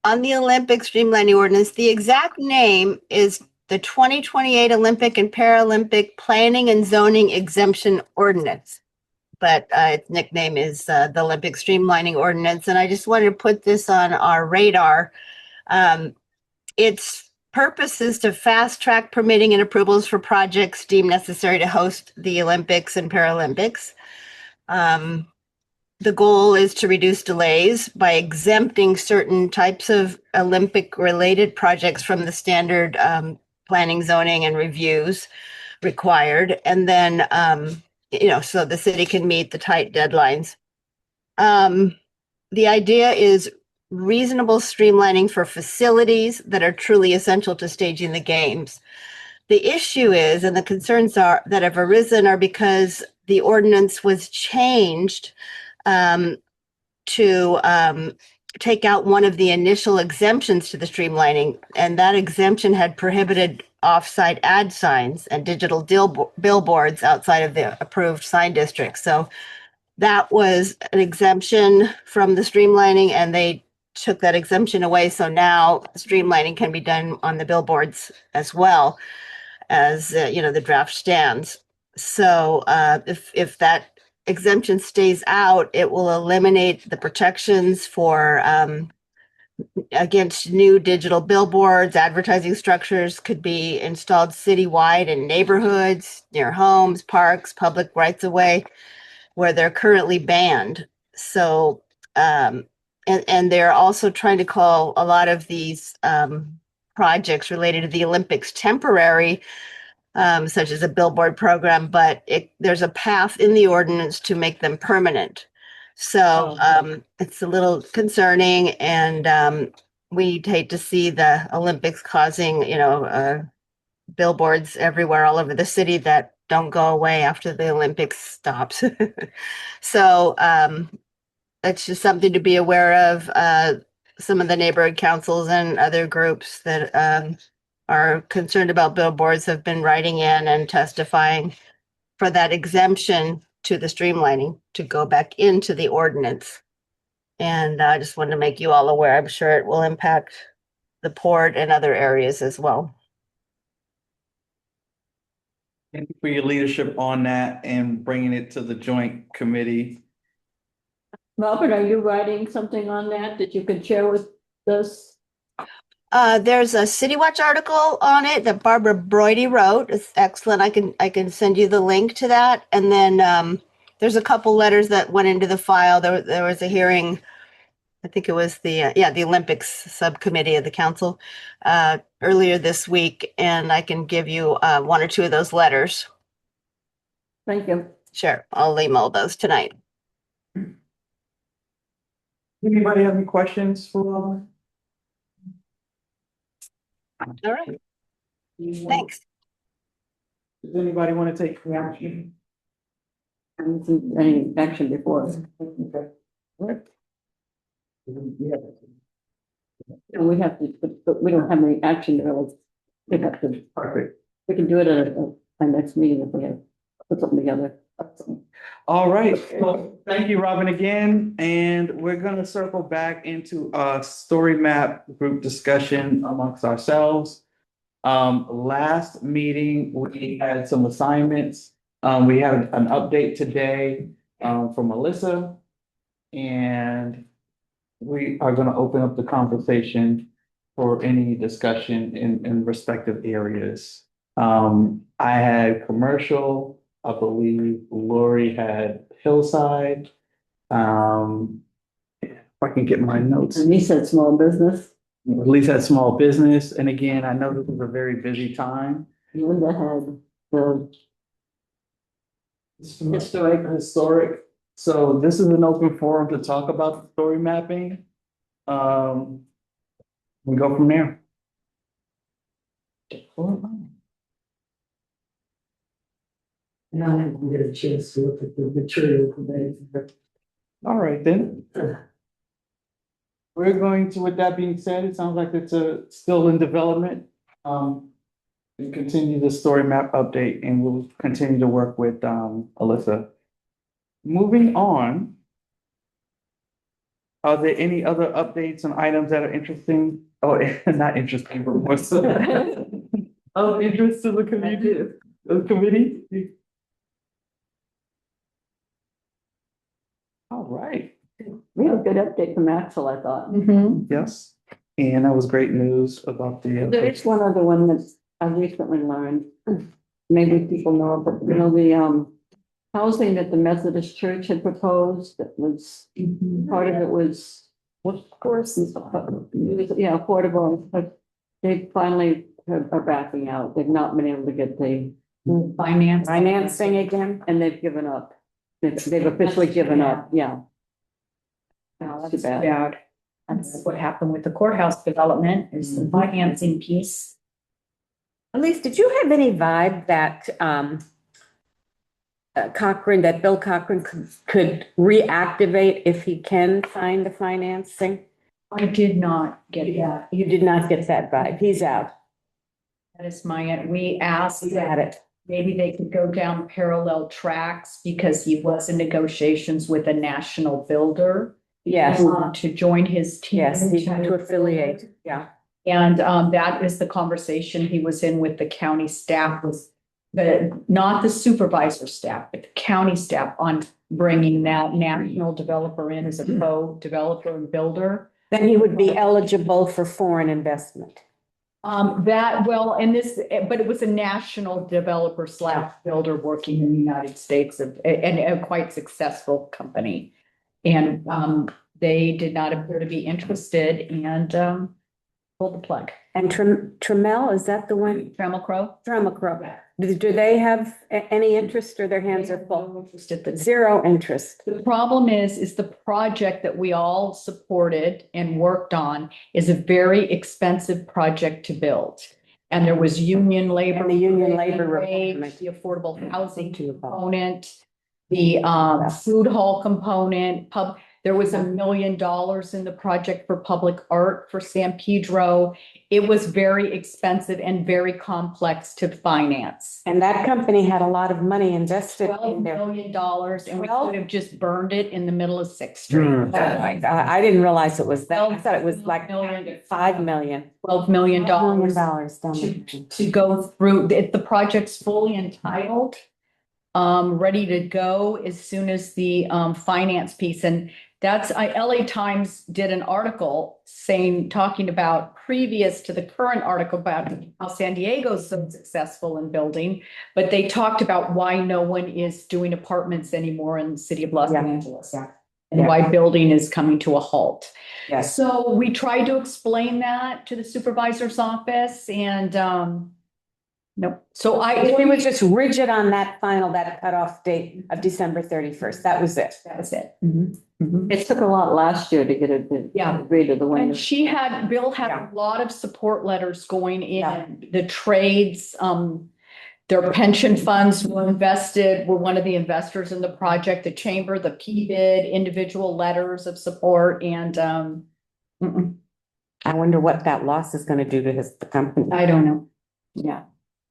the Olympic streamlining ordinance, the exact name is the 2028 Olympic and Paralympic Planning and Zoning Exemption Ordinance. But its nickname is the Olympic Streamlining Ordinance. And I just wanted to put this on our radar. Its purpose is to fast track permitting and approvals for projects deemed necessary to host the Olympics and Paralympics. The goal is to reduce delays by exempting certain types of Olympic-related projects from the standard planning, zoning, and reviews required. And then, so the city can meet the tight deadlines. The idea is reasonable streamlining for facilities that are truly essential to staging the games. The issue is, and the concerns that have arisen are because the ordinance was changed to take out one of the initial exemptions to the streamlining, and that exemption had prohibited off-site ad signs and digital billboards outside of the approved sign district. So that was an exemption from the streamlining, and they took that exemption away. So now streamlining can be done on the billboards as well as, the draft stands. So if that exemption stays out, it will eliminate the protections for against new digital billboards. Advertising structures could be installed citywide in neighborhoods, near homes, parks, public rights of way, where they're currently banned. So, and they're also trying to call a lot of these projects related to the Olympics temporary, such as a billboard program, but there's a path in the ordinance to make them permanent. So it's a little concerning, and we'd hate to see the Olympics causing, billboards everywhere all over the city that don't go away after the Olympics stops. So it's just something to be aware of. Some of the neighborhood councils and other groups that are concerned about billboards have been writing in and testifying for that exemption to the streamlining to go back into the ordinance. And I just wanted to make you all aware. I'm sure it will impact the port and other areas as well. Thank you for your leadership on that and bringing it to the joint committee. Robert, are you writing something on that you could share with us? There's a City Watch article on it that Barbara Broidy wrote. It's excellent. I can send you the link to that. And then there's a couple letters that went into the file. There was a hearing. I think it was the Olympics subcommittee of the council earlier this week, and I can give you one or two of those letters. Thank you. Sure, I'll email those tonight. Anybody have any questions for Robert? All right. Thanks. Does anybody want to take action? Any action before? Okay. All right. And we have to, but we don't have any action really. We have to. Perfect. We can do it at our next meeting if we have put something together. All right, well, thank you, Robin, again, and we're gonna circle back into a story map group discussion amongst ourselves. Last meeting, we had some assignments. We have an update today from Melissa. And we are gonna open up the conversation for any discussion in respective areas. I had commercial. I believe Lori had Hillside. If I can get my notes. And he said small business. At least had small business. And again, I know this is a very busy time. Linda had the Historic. So this is an open forum to talk about the story mapping. We go from there. And I haven't get a chance to look at the material today. All right, then. We're going to, with that being said, it sounds like it's still in development. We continue the story map update and we'll continue to work with Alyssa. Moving on. Are there any other updates and items that are interesting? Oh, not interesting, but more so of interest to the community, the committee? All right. We had a good update from Axel, I thought. Yes, and that was great news about the. There is one other one that I recently learned. Maybe people know, but the housing that the Methodist Church had proposed, that was, part of it was, of course, affordable, but they finally are backing out. They've not been able to get the financing again, and they've given up. They've officially given up, yeah. No, that's too bad. That's what happened with the courthouse development is the financing piece. Elise, did you have any vibe that Bill Cochran could reactivate if he can find the financing? I did not get that. You did not get that vibe. He's out. That is we asked at it. Maybe they could go down parallel tracks because he was in negotiations with a national builder. Yes. To join his team. Yes, he had to affiliate. Yeah. And that is the conversation he was in with the county staff, was not the supervisor staff, but the county staff, on bringing that national developer in as a co-developer and builder. Then he would be eligible for foreign investment. But it was a national developer / builder working in the United States and a quite successful company. And they did not appear to be interested. And pulled the plug. And Trammell, is that the one? Trammell Crow? Trammell Crow. Do they have any interest or their hands are full? Zero interest. The problem is the project that we all supported and worked on is a very expensive project to build. And there was union labor. And the union wage, labor requirement. the affordable housing component, the food hall component, there was $1 million in the project for public art for San Pedro. It was very expensive and very complex to finance. And that company had a lot of money invested $12 in there. million, and we could have just burned it in the middle of 6th Street. I didn't realize it was that. I thought it was like $5 $5 million. $12 million To to go through. If the project's fully entitled, ready to go as soon as the finance piece. And that's LA Times did an article talking about previous to the current article about how San Diego's so successful in building, but they talked about why no one is doing apartments anymore in the city of Los Angeles. And why building is coming to a halt. Yes. So we tried to explain that to the supervisor's office and nope. So we was just rigid on that cutoff date of December 31st. That was it. That was it. It took a lot last year to get it agreed to the way. And Bill had a lot of support letters going in, the trades, their pension funds were one of the investors in the project, the chamber, the PBID, individual letters of support, and I wonder what that loss is going to do to the company. I don't know. Yeah.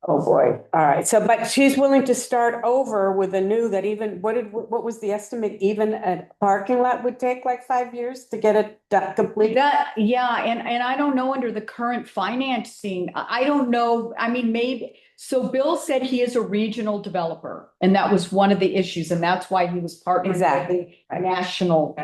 Oh, boy. All right. So, but she's willing to start over with a new that even, what was the estimate? Even a parking lot would take like 5 years to get it complete? And I don't know under the current financing, I don't know. I mean, maybe, so Bill said he is a regional developer and that was one of the issues. And that's why he was partnering with the national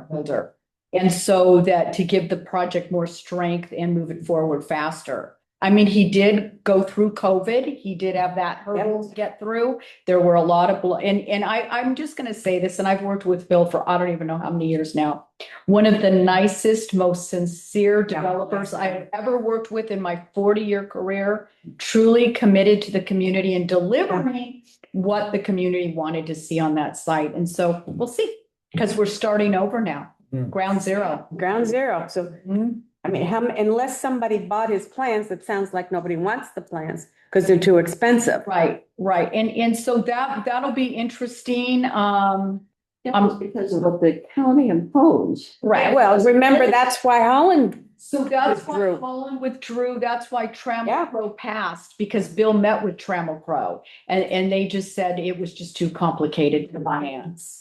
builder. And so that to give the project more strength and move it forward faster. I mean, he did go through COVID. He did have that hurdle to get through. There were a lot of, and I'm just going to say this, and I've worked with Bill for, I don't even know how many years now. One of the nicest, most sincere developers I've ever worked with in my 40-year career, truly committed to the community and delivering what the community wanted to see on that site. And so we'll see, because we're starting over now. Ground zero. So, I mean, unless somebody bought his plans, it sounds like nobody wants the plans because they're too expensive. Right. And so that'll be interesting. Because of what the county imposed. Right. Well, remember, that's why Holland. So that's why Holland withdrew. That's why Trammell Crow passed, because Bill met with Trammell Crow and they just said it was just too complicated to finance.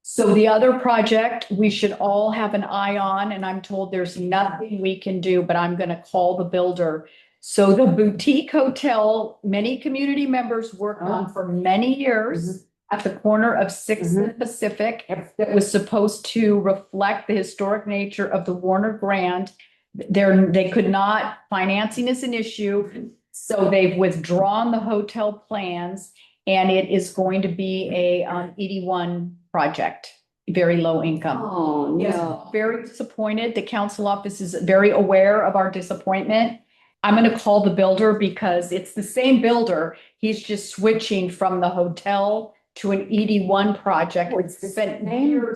So the other project we should all have an eye on, and I'm told there's nothing we can do, but I'm going to call the builder. So the boutique hotel, many community members worked on for many years at the corner of 6th and Pacific, that was supposed to reflect the historic nature of the Warner Grand. They could not, financing is an issue. So they've withdrawn the hotel plans and it is going to be a ED1 project, very low income. Oh, no. Yes, very disappointed. The council office is very aware of our disappointment. I'm going to call the builder because it's the same builder. He's just switching from the hotel to an ED1 project. It's the same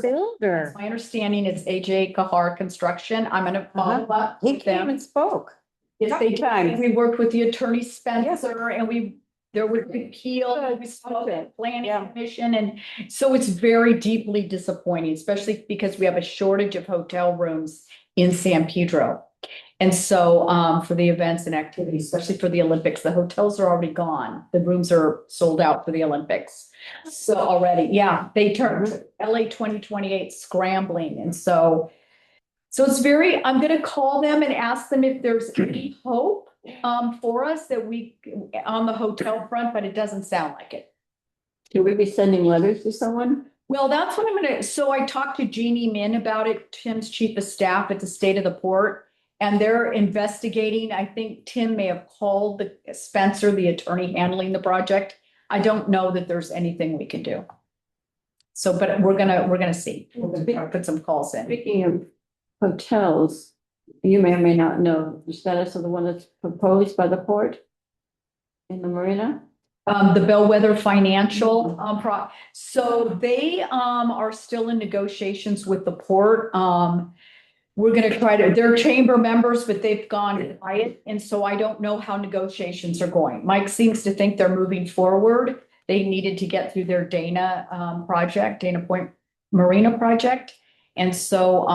builder. My understanding is AJ Kahar Construction. I'm going to follow up. He came and spoke. Yes, they did. We worked with the attorney Spencer and there was the appeal, we spoke at planning commission. And so it's very deeply disappointing, especially because we have a shortage of hotel rooms in San Pedro. And so for the events and activities, especially for the Olympics, the hotels are already gone. The rooms are sold out for the Olympics. So already, they turned LA 2028 scrambling. And so it's I'm going to call them and ask them if there's any hope for us that we on the hotel front, but it doesn't sound like it. Should we be sending letters to someone? Well, that's what I'm going to. So I talked to Jeannie Min about it, Tim's chief of staff at the State of the Port, and they're investigating. I think Tim may have called Spencer, the attorney handling the project. I don't know that there's anything we can do. So, but we're gonna see. We're gonna put some calls in. Speaking of hotels, You may or may not know the status of the one that's proposed by the port in the marina. The Bellwether Financial, so they, are still in negotiations with the port. We're gonna try to, they're chamber members, but they've gone quiet, and so I don't know how negotiations are going. Mike seems to think they're moving forward. They needed to get through their Dana Point Marina project. And so,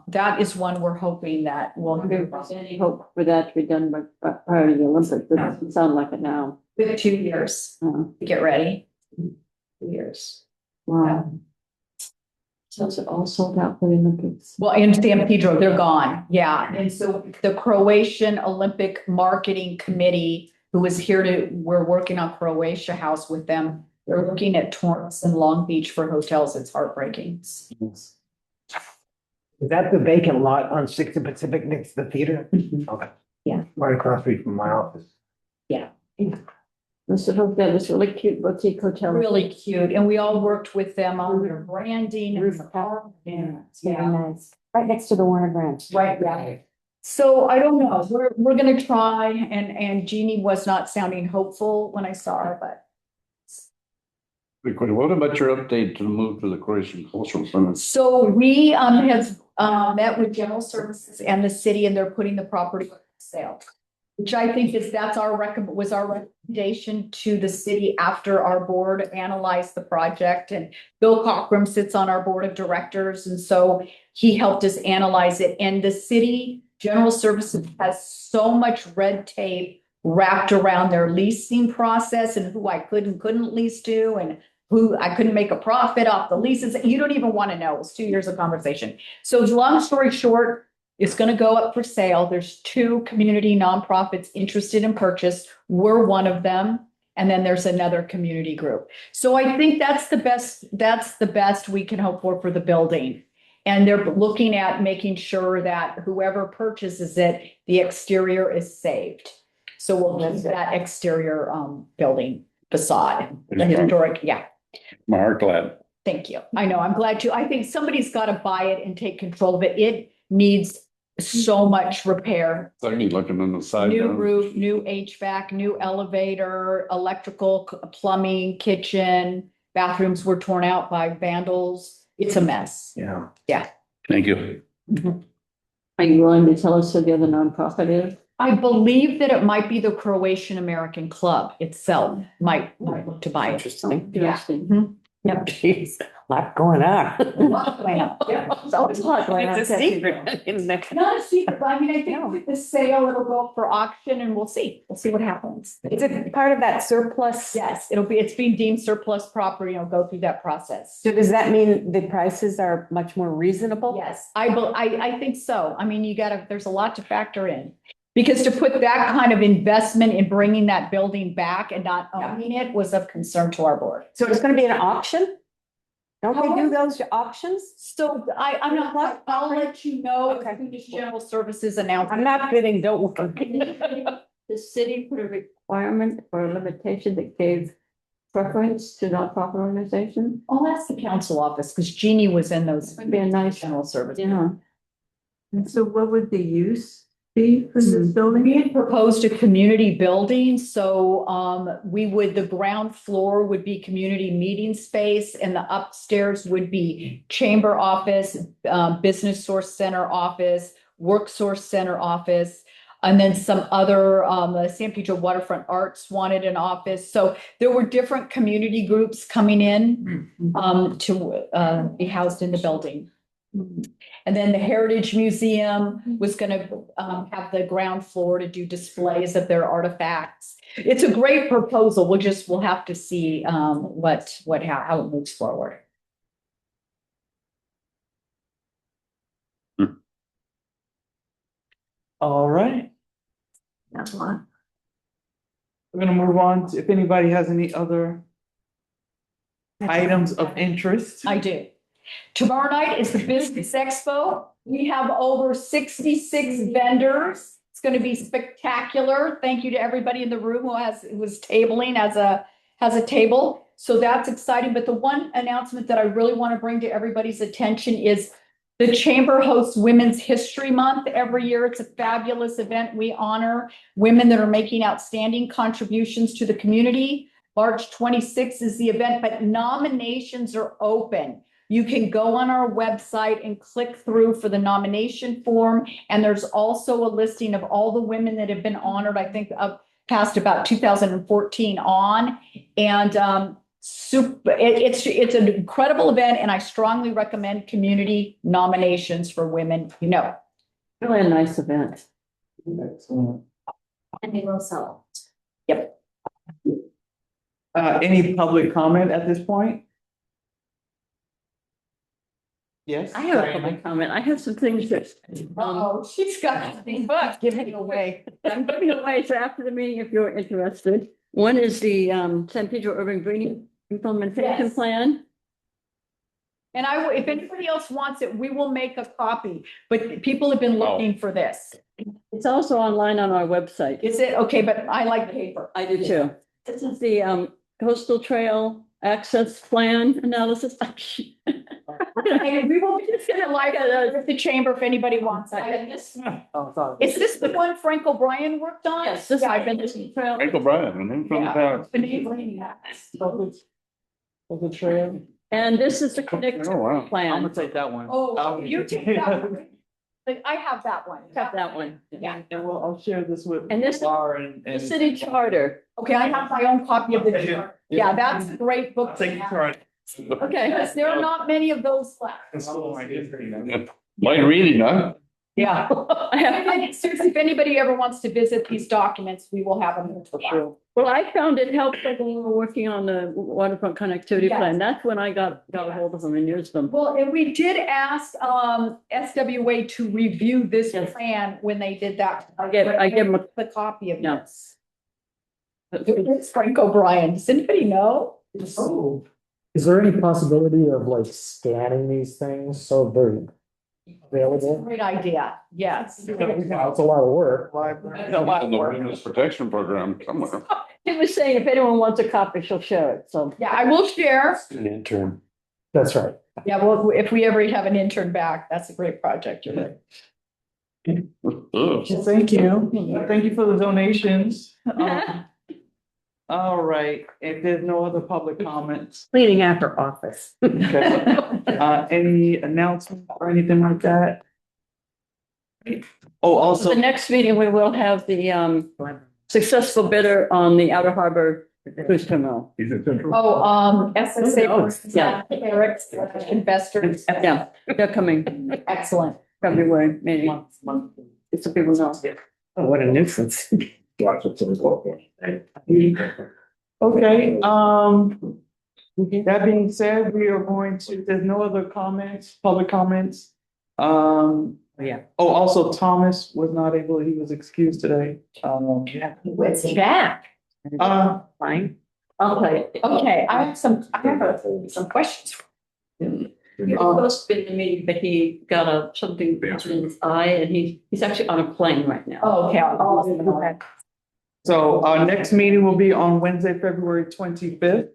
that is one we're hoping that will. If there's any hope for that to be done by prior to the Olympics, it doesn't sound like it now. With 2 years to get ready. 2 years. Wow. So it's all sold out for the Olympics. Well, in San Pedro, they're gone. Yeah. And so the Croatian Olympic Marketing Committee, who is here we're working on Croatia House with them. They're looking at Torrance and Long Beach for hotels. It's heartbreaking. Is that the vacant lot on 6th and Pacific next to the theater? Okay. Yeah. Right across the street from my office. Yeah. Mr. Hope, that was really cute boutique hotel. Really cute. And we all worked with them on their branding. Rooftop. Yeah. It's very nice. Right next to the Warner Branch. Right. So I don't know. We're gonna try, and Jeannie was not sounding hopeful when I saw her, but. What about your update to the move to the Croatian Cultural Center? So we have met with General Services and the city, and they're putting the property for sale. Which I think was our recommendation to the city after our board analyzed the project, and Bill Cockrum sits on our board of directors. And so he helped us analyze it, and the city General Services has so much red tape wrapped around their leasing process, and who I could and couldn't lease to, and who I couldn't make a profit off the leases. You don't even want to know. It was 2 years of conversation. So long story short, it's going to go up for sale. There's 2 community nonprofits interested in purchase. We're one of them. And then there's another community group. So I think that's the best we can hope for the building. And they're looking at making sure that whoever purchases it, the exterior is saved. So we'll use that exterior building facade, the historic, yeah. My heart glad. Thank you. I know, I'm glad too. I think somebody's got to buy it and take control of it. It needs so much repair. I need looking on the side. New down. roof, new HVAC, new elevator, electrical, plumbing, kitchen, bathrooms were torn out by vandals. It's a mess. Yeah. Yeah. Thank you. Are you willing to tell us who the other nonprofit is? I believe that it might be the Croatian American Club itself might look to buy it. Interesting. Yeah. Interesting. Yep. Jeez, a lot going on. So it's a lot going on. It's a secret. Not a secret, but I mean, I think with the sale, it'll go up for auction and we'll see. We'll see what happens. Is it part of that surplus? Yes, it's being deemed surplus property. It'll go through that process. So does that mean the prices are much more reasonable? Yes, I think so. I mean, there's a lot to factor in. Because to put that kind of investment in bringing that building back and not owning it was of concern to our board. So it's going to be an auction? Don't they do those auctions? So I'm not, I'll let you know as soon as General Services announce. I'm not bidding, don't worry. The city put a requirement or a limitation that gave preference to nonprofit organizations? Oh, that's the council office, because Jeannie was in those. Would be a nice General Service. Yeah. And so what would the use be for this building? We had proposed a community building, so the ground floor would be community meeting space, and the upstairs would be chamber office, business source center office, work source center office, and then some other, the San Pedro Waterfront Arts wanted an office. So there were different community groups coming in to be housed in the building. And then the Heritage Museum was going to have the ground floor to do displays of their artifacts. It's a great proposal. We'll have to see how it moves forward. All right. That's one. We're gonna move on to if anybody has any other items of interest. I do. Tomorrow night is the Business Expo. We have over 66 vendors. It's going to be spectacular. Thank you to everybody in the room who was tabling has a table. So that's exciting. But the one announcement that I really want to bring to everybody's attention is The Chamber hosts Women's History Month every year. It's a fabulous event. We honor women that are making outstanding contributions to the community. March 26th is the event, but nominations are open. You can go on our website and click through for the nomination form. And there's also a listing of all the women that have been honored, I think, past about 2014 on. And it's an incredible event, and I strongly recommend community nominations for women. Really a nice event. Excellent. And they will sell. Yep. Any public comment at this point? Yes. I have a public comment. I have some things that. Oh, she's got something, but giving it away. I'm giving it away. So after the meeting, if you're interested, one is the San Pedro Urban Greening Implementation Yes. Plan. And if anybody else wants it, we will make a copy, but people have been looking for this. It's also online on our website. Is it? Okay, but I like paper. I do too. This is the Coastal Trail Access Plan Analysis. Hey, we will just get it like the chamber if anybody wants it. Is this the one Frank O'Brien worked on? Yes, this I've been listening to. Michael Bryan, and then from the town. The trail. And this is the connect Oh, wow. I'm plan. gonna take that one. Oh, you take that one. I have that one. Have that one. Yeah. And I'll share this with And this- Laura The and. city charter. Okay, I have my own copy of the. Yeah, that's a great book. to have. Okay. Because there are not many of those left. Light reading, huh? Yeah. Seriously, if anybody ever wants to visit these documents, we will have them. For sure. Well, I found it helpful when we were working on the waterfront connectivity Yes. plan. That's when I got a hold of them and used them. Well, and we did ask SWA to review this Yes. plan when they did that. I give them the copy of No. this. It's Frank O'Brien. Does anybody know? Oh. Is there any possibility of like scanning these things so they're available? Great idea. Yes. It's a lot of work. It's a lot In of the work. witness protection program somewhere. He was saying if anyone wants a copy, she'll share it. So Yeah, I will share. An intern. That's right. Yeah, well, if we ever have an intern back, that's a great project. You're right. Ugh. Thank you. Thank you for the donations. All right, if there's no other public comments, Cleaning after office. okay. Any announcements or anything like that? Oh, the also, next meeting, we will have the successful bidder on the Outer Harbor cruise terminal. He's in Central. Oh, SSA versus Yeah. Eric's investors. Yeah, they're coming Excellent. February, maybe. It's a people know. Oh, what a nuisance. okay, that being said, we are going to, there's no other comments, public comments. Yeah. Oh, also Thomas was not able, he was excused today. When's he back? Fine. Okay. Okay, I have some questions. He was supposed to be in the meeting, but he got something in his eye and he's actually on a plane right now. Oh, okay. I'll- So our next meeting will be on Wednesday, February 25th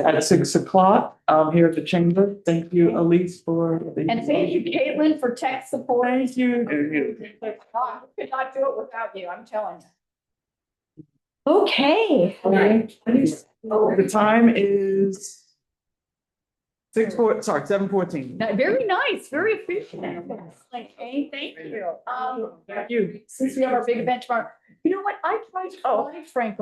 at 6 o'clock, here at the chamber. Thank you, Elise, for. And thank you, Caitlin, for tech support. Thank you. I could not do it without you, I'm telling you. Okay. The time is 7:14. Very nice, very efficient. Like, hey, thank you. Thank you. Since we have our big event tomorrow, you know what? I tried to call Frank